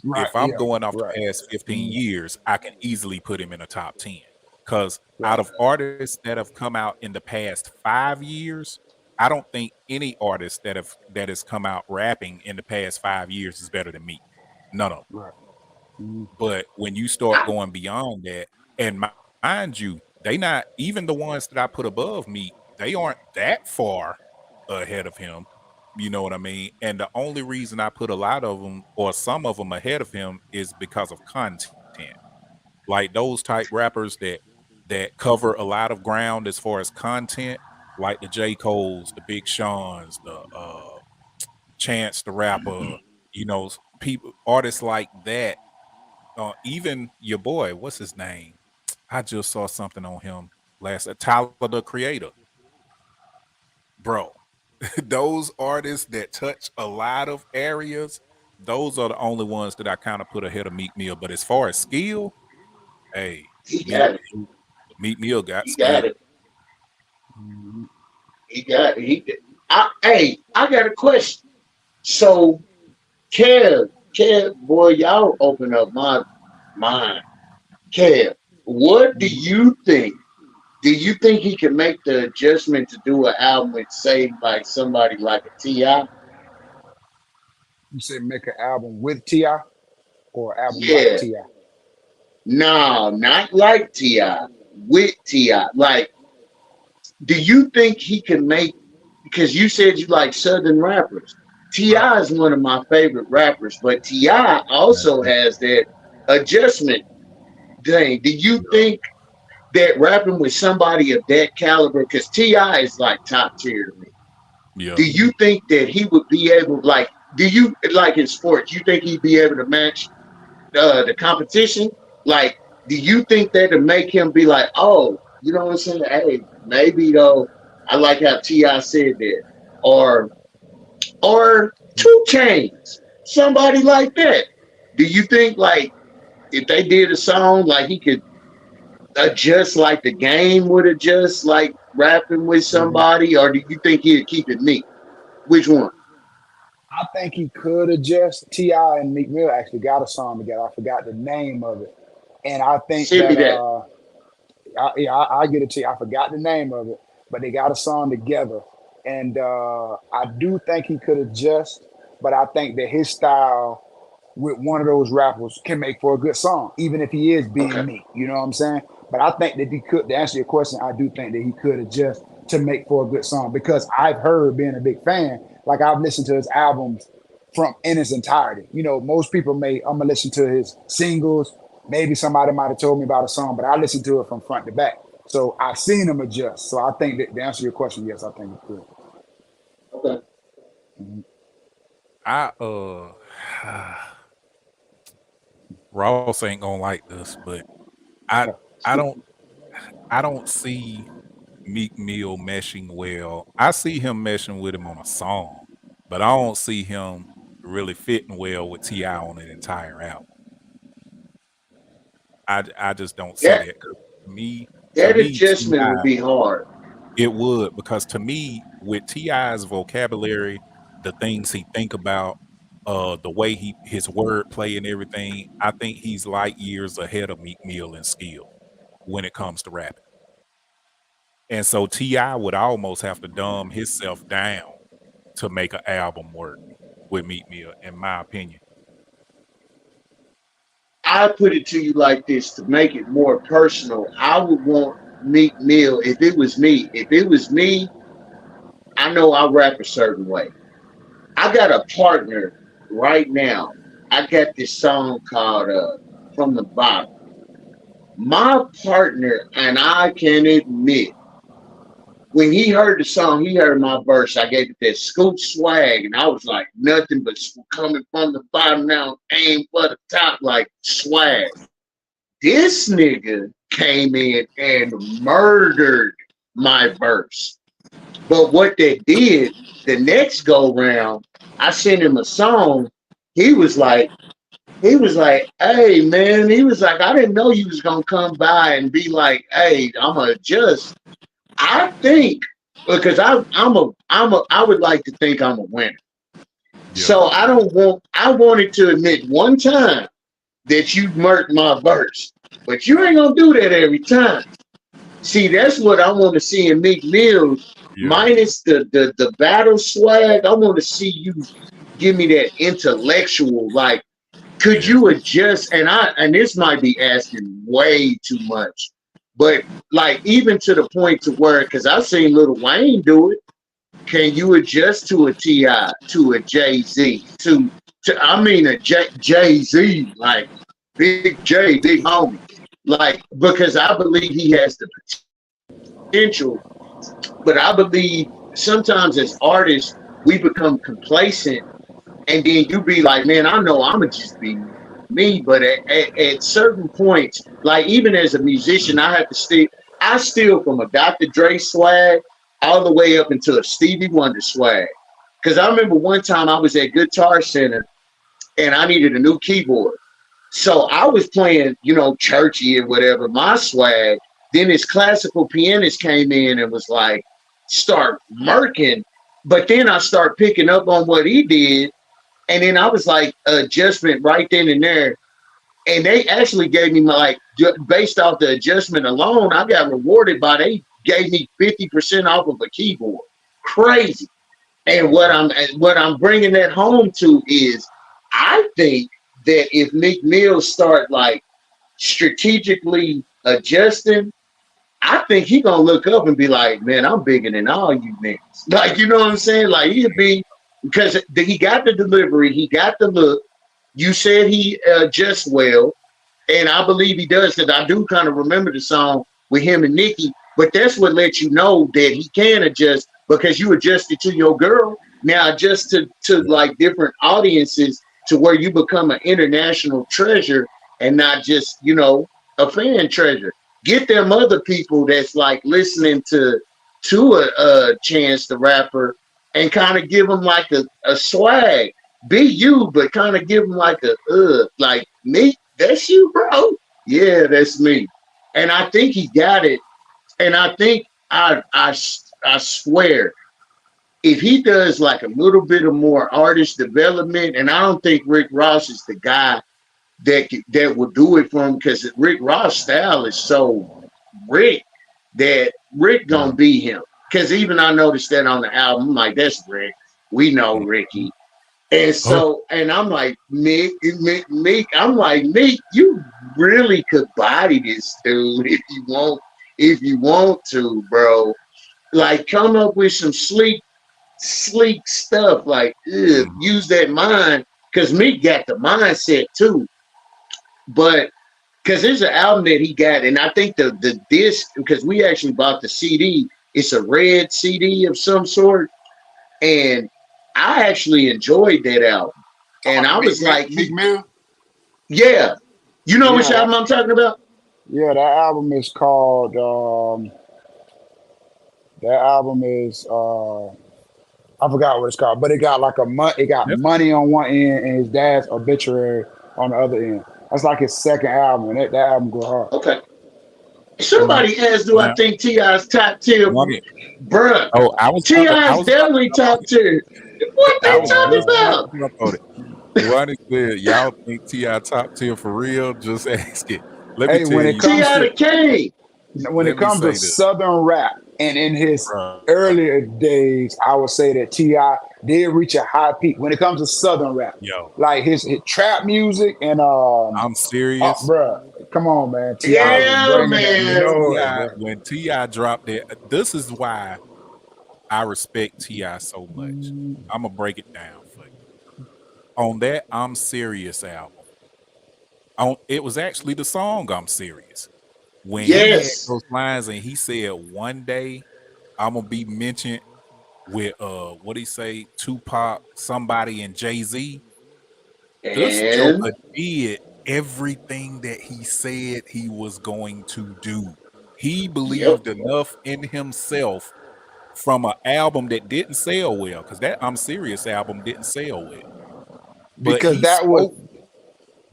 right. If I'm Yeah, going off the right, past 15 mhm, years, I can easily put him in a top 10. Because out right, of artists that have come out in the past 5 years, I don't think any artist that has come out rapping in the past 5 years is better than me. None of them. right. Mhm. But when you start going beyond that, and mind you, they not even the ones that I put above me, they aren't that far ahead of him. You know what I mean? And the only reason I put a lot of them or some of them ahead of him is because of content. Like those type rappers that cover a lot of ground as far as content, like the J. Cole's, the Big Sean's, the Chance the Rapper, people artists like that, even your boy, what's his name? I just saw something on him last. Tyler the Creator, bro. Those artists that touch a lot of areas, those are the only ones that I kind of put ahead of Meek Mill. But as far as skill, hey, He Meek got it. Meek Mill got He got skill. it. Mhm. He got it. Hey, I got a question. So, Kev, boy, y'all open up my mind. Kev, what do Mhm. you think? Do you think he can make the adjustment to do an album with, say, like somebody like a Ti? You say make an album with Ti or album like Yeah, Ti? no, not like Ti, with Ti. Like, do you think he can make? Because you said you like Southern rappers. Ti Right. is one of my favorite rappers, but Ti also has that adjustment thing. Do you think that rapping with somebody of that caliber, because Ti is like top tier to me. Yeah. Do you think that he would be able, like, do you like in sports? You think he'd be able to match the competition? Like, do you think that to make him be like, oh, you know what I'm saying? Hey, maybe though. I like how Ti said that, or Two Chains, somebody like that. Do you think like if they did a song like he could adjust like the game would adjust like rapping with Mhm. somebody, or do you think he'd keep it neat? Which one? I think he could adjust. Ti and Meek Mill actually got a song together. I forgot the name of it, and I think Send me that that. I get it to you. I forgot the name of it, but they got a song together, and I do think he could adjust. But I think that his style with one of those rappers can make for a good song, even if he is being Okay. Meek. You know what I'm saying? But I think that he could. To answer your question, I do think that he could adjust to make for a good song because I've heard, being a big fan, like I've listened to his albums from in its entirety. You know, most people I'm gonna listen to his singles. Maybe somebody might have told me about a song, but I listened to it from front to back. So I've seen him adjust. So I think that to answer your question, yes, I think he could. Okay. Mhm. I Ross ain't gonna like this, but I I don't I don't see Meek Mill meshing well. I see him meshing with him on a song, but I don't see him really fitting well with Ti on an entire album. I just don't see That that. 'Cause to that me, adjustment would Ti be hard. it would because to me, with Ti's vocabulary, the things he think about, the way his wordplay and everything, I think he's light years ahead of Meek Mill in skill when it comes to rapping. And so Ti would almost have to dumb himself down to make an album work with Meek Mill, in my opinion. I put it to you like this to make it more personal. I would want Meek Mill if it was me. If it was me, I know I rap a certain way. I got a partner right now. I got this song called From the Bottom. My partner and I can admit when he heard the song, he heard my verse. I gave it that scoop swag, and I was like nothing but coming from the bottom now, aim for the top like swag. This nigga came in and murdered my verse. But what they did the next go round, I sent him a song. He was like, hey man, he was like, I didn't know you was gonna come by and be like, hey, I'm gonna adjust. I think because I would like to think I'm a winner. Yeah, So I wanted to admit one time that you murked my verse. But you ain't gonna do that every time. See, that's what I want to see in Meek Mills, yeah, minus the battle swag. I want to see you give me that intellectual, like, could yeah, you adjust? And this might be asking way too much, but like even to the point to where, because I've seen Lil Wayne do it. Can you adjust to a Ti, to a Jay Z, to I mean a Jay Z, like Big J, big homie, like because I believe he has the potential, but I believe sometimes as artists we become complacent, and then you be like, man, I know I'm gonna just be me, but at certain points, like even as a musician, I have to I steal from a Dr. Dre swag all the way up into a Stevie Wonder swag. Because I remember one time I was at Guitar Center and I needed a new keyboard. So I was playing, churchy and whatever, my swag. Then this classical pianist came in and was like, start murking. But then I start picking up on what he did. And then I was like, adjustment right then and there. And they actually gave me based off the adjustment alone, I got rewarded by they gave me 50% off of a keyboard. Crazy. And what I'm bringing that home to is, I think that if Meek Mill start like strategically adjusting, I think he gonna look up and be like, man, I'm bigger than all you niggas. Like, you know what I'm saying? Like he'd be because he got the delivery, he got the look. You said he adjusts well, and I believe he does because I do kind of remember the song with him and Nicki. But that's what lets you know that he can adjust because you adjusted to your girl. Now adjust to Yeah. like different audiences to where you become an international treasure and not just, a fan treasure. Get them other people that's like listening to a Chance the Rapper and kind of give them like a swag. Be you, but kind of give them like like me. That's you, bro. Yeah, that's me. And I think he got it. And I think I swear, if he does like a little bit of more artist development, and I don't think Rick Ross is the guy that will do it for him because Rick Ross style is so Rick that Rick Yeah. gonna be him. Because even I noticed that on the album, I'm like, that's Rick. We know Yeah. Ricky. And Oh, so, and I'm like, Meek, I'm like, Meek, you really could body this dude if you want to, bro. Like, come up with some sleek stuff. Like, mhm. use that mind, because Meek got the mindset too. But because there's an album that he got, and I think the disc, because we actually bought the CD. It's a red CD of some sort, and I actually enjoyed that album. Talking And about I the was like, Meek Mill. yeah, you know Yeah, which album I'm talking about? that album is called. That album is. I forgot what it's called, but it got like it got That's money on one end and his dad's obituary on the other end. That's like his second album, and that album go hard. Okay. mm, Somebody asked, do I now. think T.I.'s top tier? One of- Bruh, Oh, I was about to. I T.I.'s was about to definitely jump on top it. tier. What I they was talking just about Uh, about? to jump on it. One is good. Y'all think Ti top tier for real? Just ask it. Let me hey, tell when it you. comes T.I. to the King. Let me say this, Southern rap, and in his bro. earlier days, I would say that Ti did reach a high peak when it comes to Southern rap, Yo, like his trap music and I'm oh, serious. bruh, come on, man, Ti was Yeah, bringing that When man. noise, Ti bro. when Ti dropped it, this is why I respect Ti so much. I'm gonna break it down for you. On that I'm Serious album, on it was actually the song I'm Serious. When he had Yes. those lines and he said, "One day I'm gonna be mentioned with what he say, Tupac, somebody, and Jay-Z." This And Joker did everything that he said he was going to do. He yep. believed enough in himself from an album that didn't sell well, because that I'm Serious album didn't sell well. But Because he spoke,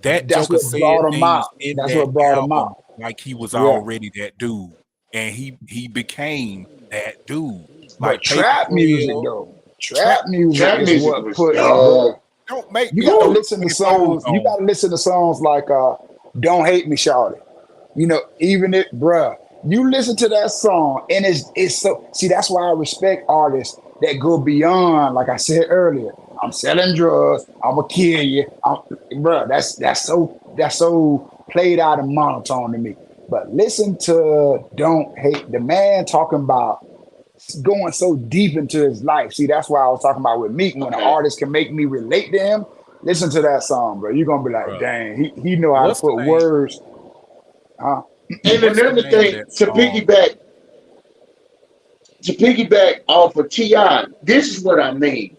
that that's Joker what said brought him things out. in That's that what brought him album out. like he was Yeah. already that dude. And he became that dude. But Like Paper trap music Trail, though, trap. trap music Trap is music what was puts, dope. bro. Don't make You me gotta put Woo. listen to 24s songs. You on. gotta listen to songs like "Don't Hate Me, Shawty." Even it, bruh. You listen to that song, and it's so. See, that's why I respect artists that go beyond. Like I said earlier, I'm selling drugs. I'ma kill you, bruh. That's so played out and monotone to me. But listen to "Don't Hate," the man talking about going so deep into his life. See, that's why I was talking about with Meek. When an Okay. artist can make me relate to him, listen to that song, bro. You're gonna be like, Bruh. dang, he know how to What's the put name? words, huh? And What's the another name of thing that song? to piggyback off of Ti, this is what I mean.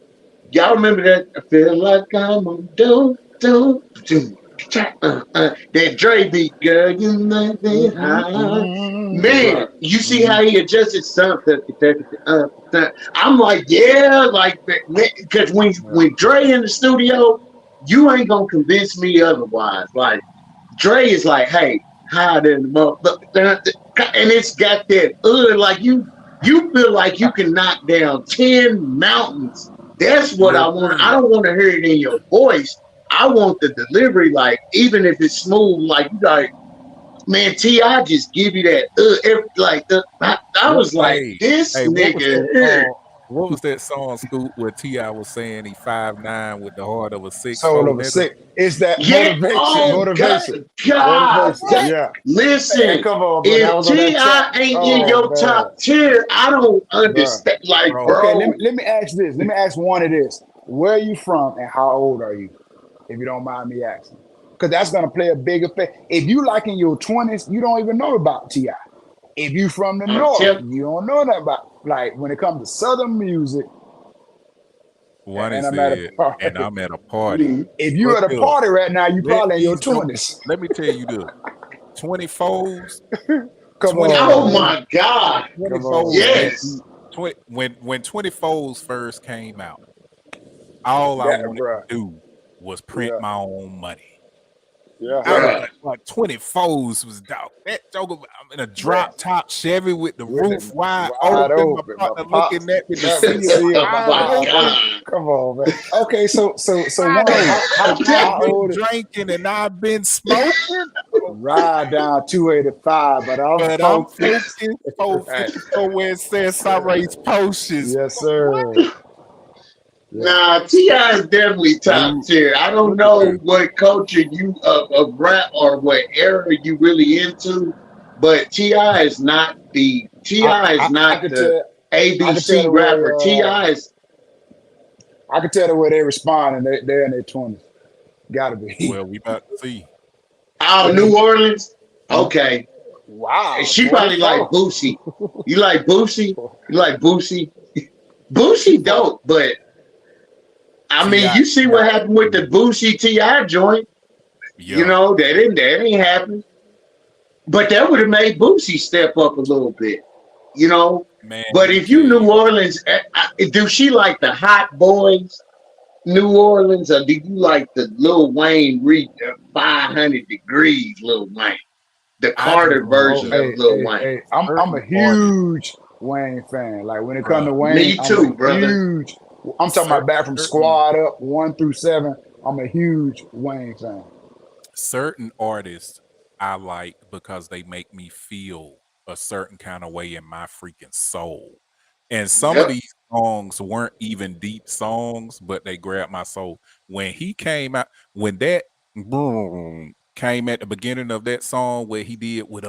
Y'all remember that? I feel like I'm on do that Dre beat, girl. You make me high. Man, Right. you see Mhm. how he adjusted something. I'm like, yeah, like because Yeah. when Dre in the studio, you ain't gonna convince me otherwise. Like Dre is like, hey, hide in the and it's got that like you feel like you can knock down 10 mountains. That's what I want. I Listen, don't want to hear it in your voice. I want the delivery, like even if it's smooth, like you got man, T.I. just give you that I what was like, hey, this hey, what was nigga that here. song? What was that song, Scoop, where T.I. was saying he 5'9" with the heart of a Soul 6'4" of a nigga? sick. It's that Yeah, motivation, oh God, motivation, God. motivation. What? Yeah. Hey, Listen, come on, bro. That if was on that track. T.I. ain't in Oh your top man, tier, I don't bro. understand. Like, Bro, Okay, let me bro, let me ask this. Let me ask one of this. Where are you from and how old are you? If you don't mind me asking. Because that's gonna play a big effect. If you like in your 20s, you don't even know about T.I. If you from the I'm north, telling you don't know that about. like when it comes to Southern music, One and is I'm at a said, and party. I'm at a party. Mhm. If you Look at a here, party right now, you let probably in your these jo- 20s. let me tell you this. 24s, Come Oh on, man. 24s, my God. 24s make Yes. me 20 when 24s first came out, all I That, wanted to bro. do was print Yeah, my own money. yeah, I was yeah. Bruh. like 24s was dog. That joke, I'm in a Bruh. drop top Chevy with the With roof it wide wide open. My open, my partner pops, looking at me, the let me seal see my Oh wide my eyes. open. God. Come on, man. Okay, so I Wayne, done, and Okay. I've how been old? drinking and I've been smoking, Ride down 285, but I'm but I'm focused. focused. Right. 454 where it says Sunrays Potions. Yes, What? sir. Yeah. Nah, T.I. is definitely top Dude, tier. I don't look at know this. what culture you of rap or what era you really into, but T.I. is not the I, T.I. is I not could the tell I could tell ABC the way rapper. T.I. is I could tell the way they respond and they're in their 20s. Gotta be. Well, we about to see. out of New Orleans. Okay. And Wow, she probably like 24. Boosie. You like Boosie? You like Boosie? Boosie 24. dope, but I mean, T.I. you see what happened with the Boosie T.I. joint. You Yeah, know, that ain't happen. But that would have made Boosie step up a little bit, you know. man, But let me if tell you New you. Orleans, do she like the Hot Boys, New Orleans, or do you like the Lil Wayne 500 Degrees Lil Wayne, the I just Carter Oh, version of hey, Lil hey, Wayne? hey. I'm certain a artists, huge Wayne fan. Like when it comes to bruh. Wayne, Me I'm a too, brother. huge I'm talking about back from Certain squad up 1 through 7. I'm a huge Wayne fan. certain artists I like because they make me feel a certain kind of way in my freaking soul. And some of Yep. these songs weren't even deep songs, but they grabbed my soul. When he came out, when that boom came at the beginning of that song where he did with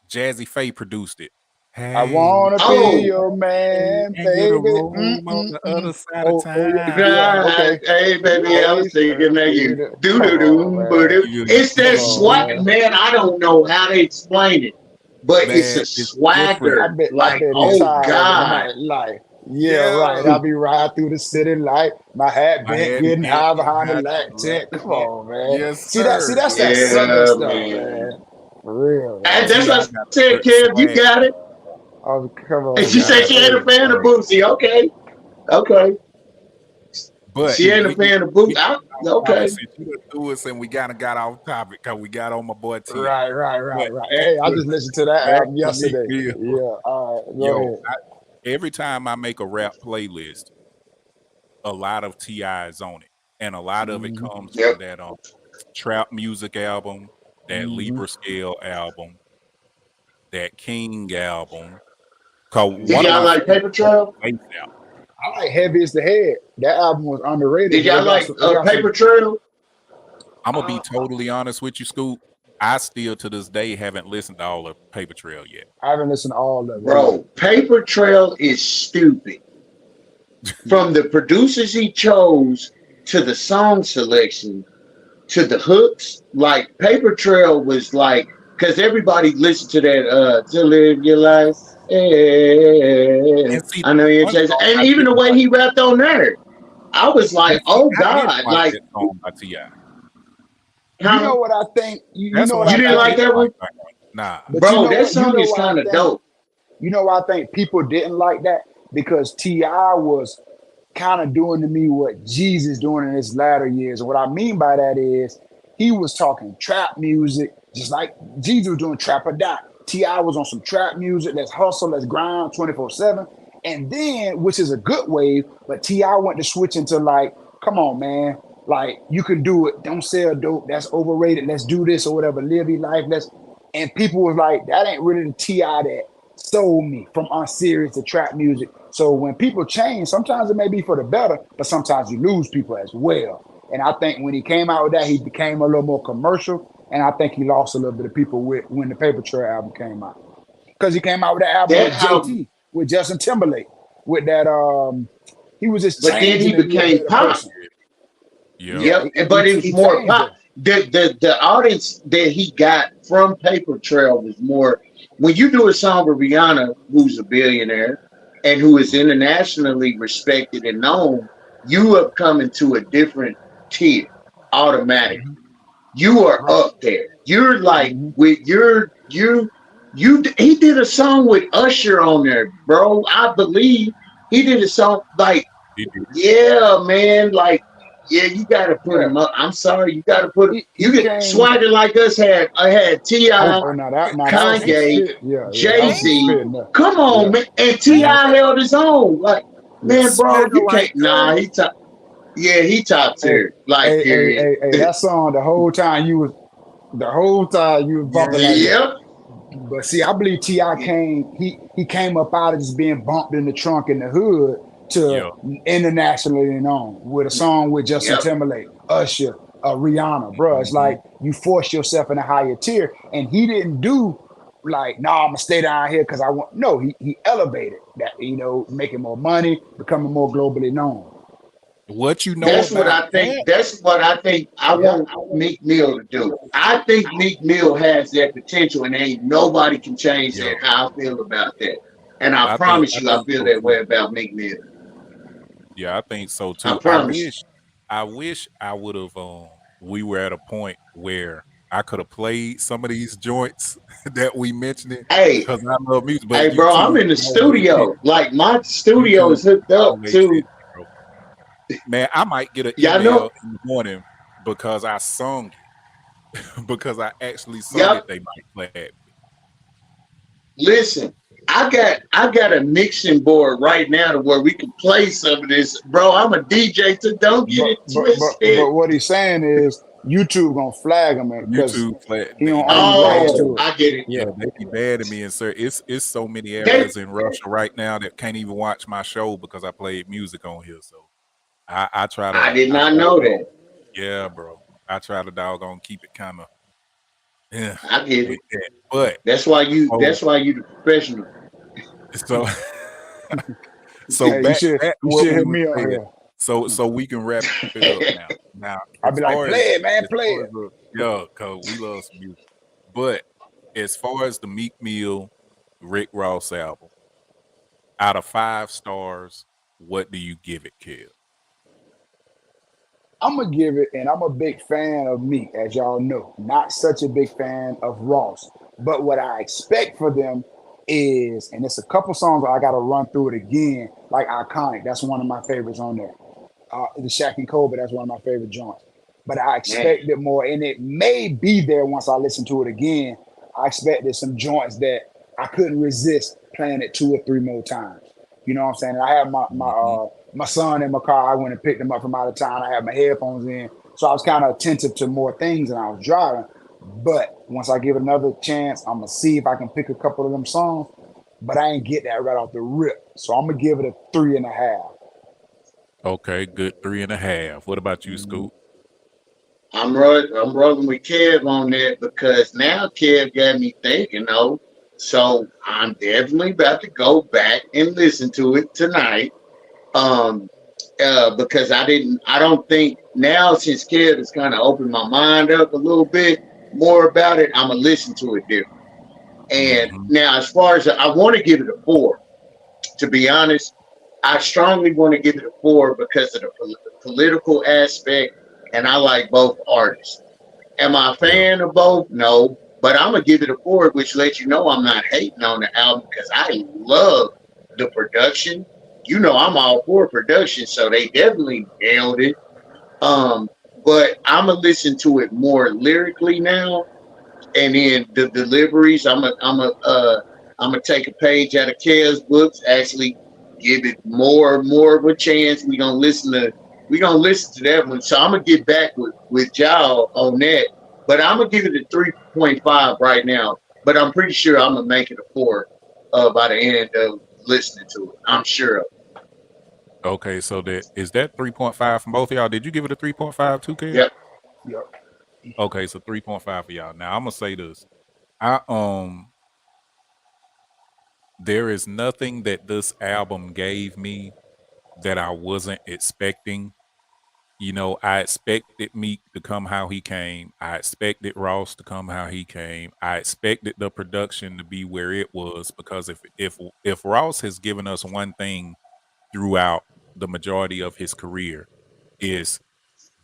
Jazzy Faye produced it. I Hey, wanna be Oh, your hey, man, and get a baby. room on the other side of Oh yeah, town. yeah. Okay. hey, baby, I was Hey, thinking of you. Do come do on, do, man. it's Come that on, swag, man. man. I don't know how to explain it, but it's Man, a it's different. I swagger. bet I Like, bet he It's oh tired of the God, nightlife. Yeah, right. yeah. I'll be riding through the city light, my hat My bent, head is getting bent, high getting behind the high to light the tent. Come left. on, man. Yes, See sir. that's that southern yeah, stuff, man. man. For real, And man. that's Ti what I got a said, certain Kev. You swag, got it. Oh, come And on, she Ti said man. got she a ain't a Hey, certain fan of swag. Boosie. Okay, okay. But She ain't a we fan of Boosie. we got off topic Okay. since you done threw us and we kinda got off topic because we got on my boy Ti. But right. back Hey, I to just listened to that back album to Meek yesterday. Mill. Yeah. All right, go Yo, ahead. every time I make a rap playlist, a lot of Ti is on it, and a lot of it Hmm. comes Yep. from that trap music album, that Hmm. Libra Scale album, that King album. Cause Did one of y'all my like favorites Paper is Trail? Face album. I like Heavy is the Head. That album was underrated, Did but y'all like it got some. Paper Trail? I'm gonna be Uh, totally honest with you, Scoop. I still to this day haven't listened to all of Paper Trail yet. I haven't listened to all of it either. Bro, Paper Trail is stupid. From the producers he chose to the song selection to the hooks, like Paper Trail was like, because everybody listened to that to live your life. And see, I know you're one chasing, song and I even the didn't way like. he rapped on there, I was And like, see, oh I didn't God, like like, that song by Ti. You know huh? what I think? You That's know one what I I You didn't like think? didn't that like. one, Nah, But bro? That you song know is what I kind of think? dope. You know why I think people didn't like that? Because T.I. was kind of doing to me what Jesus doing in his latter years. And what I mean by that is he was talking trap music, just like Jesus was doing trap or die. T.I. was on some trap music, let's hustle, let's grind 24/7. And then, which is a good wave, but T.I. went to switch into like, come on, man. Like you can do it. Don't sell dope. That's overrated. Let's do this or whatever. Live your life. Let's and people was like, that ain't really the T.I. that sold me from unserious to trap music. So when people change, sometimes it may be for the better, but sometimes you lose people as well. And I think when he came out with that, he became a little more commercial. And I think he lost a little bit of people with when the Paper Trail album came out. Because he came out with that album That with album, JT, with Justin Timberlake, with that he was just but then he changing to be a became better pop. person. yep. Yeah, Yep, but it was he more changed pop. though. The audience that he got from Paper Trail was more. when you do a song with Rihanna, who's a billionaire and who is internationally respected and known, you have come into a different tier automatically. Hmm. You are Right. up there. You're like Hmm. with you. He did a song with Usher on there, bro. I believe he did a song like, He did. yeah, man, like, yeah, you gotta put Yeah. him up. I'm sorry, you gotta put He you get came. Swagger Like Us had I had Oh, Ti, oh, now that was some Kanye, spit. Yeah, yeah, that Jay was some Z. spit. No. Come on, Yeah, man, and Ti yeah, Man, held his own. Like, yeah. man, bro, swagger you like can't. Nah, us. he top. Yeah, he top Hey, tier. Like, period. hey. That song, the whole time you was bumping Yeah. like that. Yep. But see, I believe Ti came. He came up out of just being bumped in the trunk in the hood to Yeah. internationally known with a song with Justin Yep. Timberlake, Usher, Rihanna, bro. It's Hmm. like you force yourself in a higher tier, and he didn't do like, nah, I'm gonna stay down here because I want. No, he elevated that, making more money, becoming more globally known. What you know That's what about I think. that? That's what I think. I Yeah, want Meek Mill to do. I think Meek Mill has that potential, and ain't nobody can change Yeah. that. How I feel about that, and I I promise you, I think feel so that too. way about Meek Mill. Yeah, I think so I too. promise I wish I would have we were at a point where I could have played some of these joints that we mentioning you. Hey, because I love music, but hey, bro, I'm YouTube in the always hit studio. me. Like my studio YouTube is hooked up always to. hit me, bro. Man, I might get an Y'all email know. in the morning because I sung it. Because I actually sung it, Yep. they might flag me. Listen, I got a mixing board right now to where we can play some of this, bro. I'm a DJ too. Don't get but it but but twisted. but what he's saying is YouTube gonna flag him because YouTube flag he don't own they the rights Oh, to ban. it. I get it. Yeah, they be bad at me, and sir, it's so many They areas in Russia right now that can't even watch my show because I played music on here. So I did I not try to know go. that. Yeah, bro. I try to doggone keep it kind of yeah I get with it. that. But That's why you. so That's why you the professional. so so Hey, you back should back to you what should we hit were me on saying. here. So we can wrap it up now. Now I'll be like, play it, man, as play far it. as yeah, cause we love some music. But as far as the Meek Mill Rick Ross album, out of 5 stars, what do you give it, Kev? I'm gonna give it, and I'm a big fan of Meek, as y'all know. Not such a big fan of Ross, but what I expect for them is, and it's a couple songs I got to run through it again, like Iconic. That's one of my favorites on there. The Shaq and Kobe. That's one of my favorite joints. But I Man, expected more, and it may be there once I listen to it again. I expected some joints that I couldn't resist playing it 2 or 3 more times. You know what I'm saying? I had Mhm. my son in my car. I went and picked him up from out of town. I had my headphones in, so I was kind of attentive to more things, and I was driving. But once I give it another chance, I'm gonna see if I can pick a couple of them songs. But I ain't get that right off the rip, so I'm gonna give it a 3.5. Okay, good 3.5. What about you, Mhm. Scoop? I'm rolling with Kev on that because now Kev got me thinking. Though, so I'm definitely about to go back and listen to it tonight. Um, because I don't think now since Kev has kind of opened my mind up a little bit more about it, I'm gonna listen to it different. And Hmm. now, as far as I want to give it a 4, to be honest, I strongly want to give it a 4 because of the political aspect, and I like both artists. Am I a Yeah. fan of both? No, but I'm gonna give it a 4, which lets you know I'm not hating on the album because I love the production. You know, I'm all for production, so they definitely nailed it. Um, but I'm gonna listen to it more lyrically now, and then the deliveries. I'm gonna take a page out of Kale's books. Actually, give it more of a chance. We gonna listen to that one. So I'm gonna get back with y'all on that. But I'm gonna give it a 3.5 right now. But I'm pretty sure I'm gonna make it a 4 by the end of listening to it. I'm sure of Okay, so that 3.5 from both of y'all? Did you give it a 3.5 too, it. Kev? Yep. Yep. Okay, so 3.5 for y'all. Now I'm gonna say this. I there is nothing that this album gave me that I wasn't expecting You know, I expected Meek to come how he came. I expected Ross to come how he came. I expected the production to be where it was because if Ross has given us one thing throughout the majority of his career is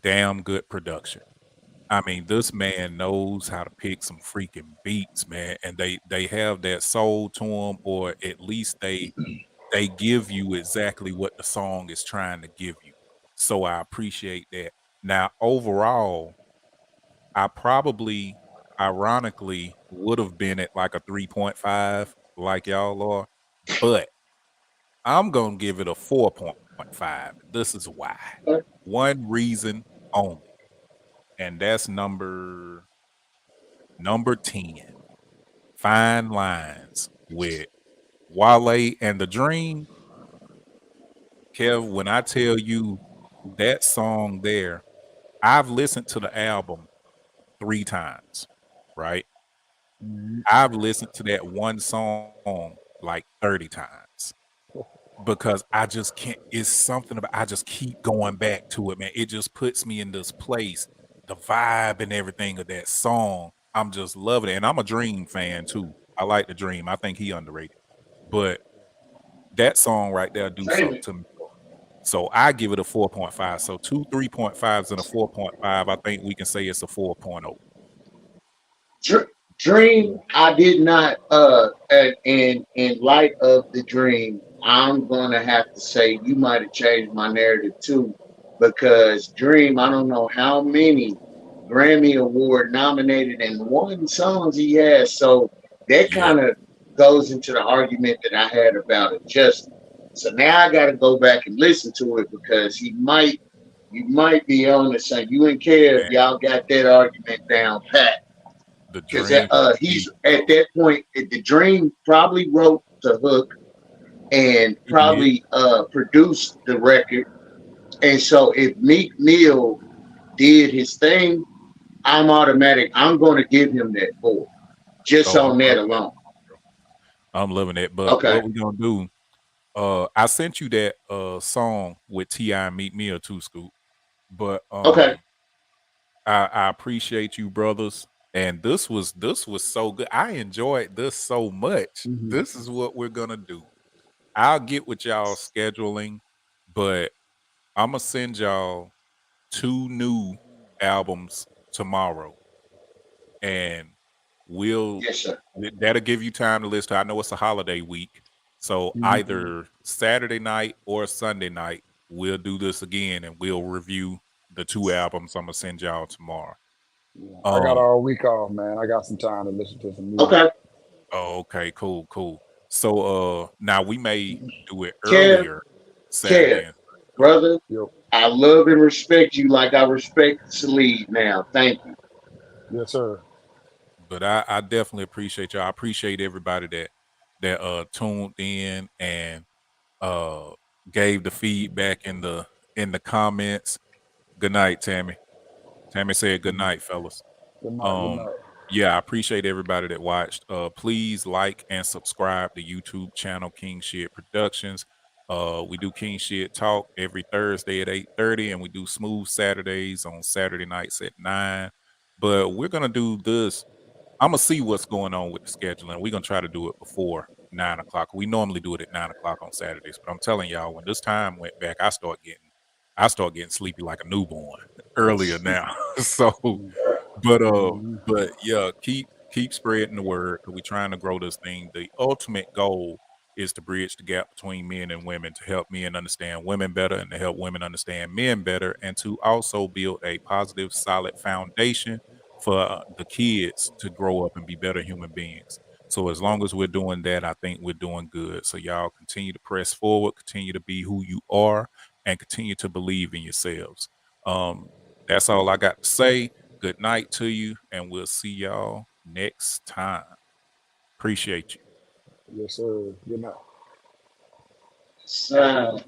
damn good production. I mean, this man knows how to pick some freaking beats, man, and they have that soul to them, or at least they give you exactly what the song is trying to give you. So I appreciate that. Now, overall, I probably ironically would have been at like a 3.5 like y'all are, but I'm going to give it a 4.5. This is why. One reason only, and that's number 10, Fine Lines with Wale and The Dream. Kev, when I tell you that song there, I've listened to the album 3 times, right? Mhm. I've listened to that one song like 30 times because I just can't it's something about I just keep going back to it, man. It just puts me in this place, the vibe and everything of that song. I'm just loving it. And I'm a Dream fan too. I like the Dream. I think he underrated. But that song right there do Same something it. to me. So I give it a 4.5. So two 3.5s and a 4.5. I think we can say it's a 4.0. Dream, I did not. And in light of the dream, I'm gonna have to say you might have changed my narrative too, because Dream, I don't know how many Grammy Award nominated and won songs he has. So that Yeah, kind of goes into the argument that I had about adjusting. So now I got to go back and listen to it because you might be on the same. You and Kev, man. y'all got that argument down pat The because Dream for he's me, at bro. that point. The Dream probably wrote the hook and He did. probably produced the record. And so if Meek Mill did his thing, I'm automatic. I'm going to give him that 4 just Oh, I'm on that loving that, alone. bro. I'm loving it. But Okay. what we gonna do? I sent you that song with T.I. and Meet Me or two Scoop. But Okay. I appreciate you, brothers. And this was so good. I enjoyed this so much. Mhm. This is what we're gonna do. I'll get with y'all scheduling, but I'm gonna send y'all 2 new albums tomorrow, and we'll Yes, sir. that'll give you time to listen to. I know it's a holiday week, so Mhm. either Saturday night or Sunday night, we'll do this again and we'll review the 2 albums I'm gonna send y'all tomorrow. Yeah. I got Um, all week off, man. I got some time to listen to some music. Okay. oh, okay, cool, cool. So now we may do it Kev, earlier Saturday Kev, and Sunday. brother, Yo, I love and respect you like I respect Salid now. Thank you. yes, sir. But I definitely appreciate y'all. I appreciate everybody that tuned in and uh gave the feedback in the comments. Good night, Tammy. Tammy said good Mhm. night, fellas. Good night. Good Um night. yeah, I appreciate everybody that watched. Please like and subscribe to YouTube channel King Shit Productions. We do King Shit Talk every Thursday at 8:30, and we do Smooth Saturdays on Saturday nights at 9. But we're gonna do this. I'm gonna see what's going on with the scheduling. We're gonna try to do it before 9 o'clock. We normally do it at 9 o'clock on Saturdays, but I'm telling y'all, when this time went back, I start getting sleepy like a newborn earlier now. So, Mhm. Mhm. but yeah, keep spreading the word because we're trying to grow this thing. The ultimate goal is to bridge the gap between men and women, to help men understand women better and to help women understand men better, and to also build a positive, solid foundation for the kids to grow up and be better human beings. So as long as we're doing that, I think we're doing good. So y'all continue to press forward, continue to be who you are, and continue to believe in yourselves. Um, that's all I got to say. Good night to you, and we'll see y'all next time. Appreciate you. Yes, sir. Good night. So,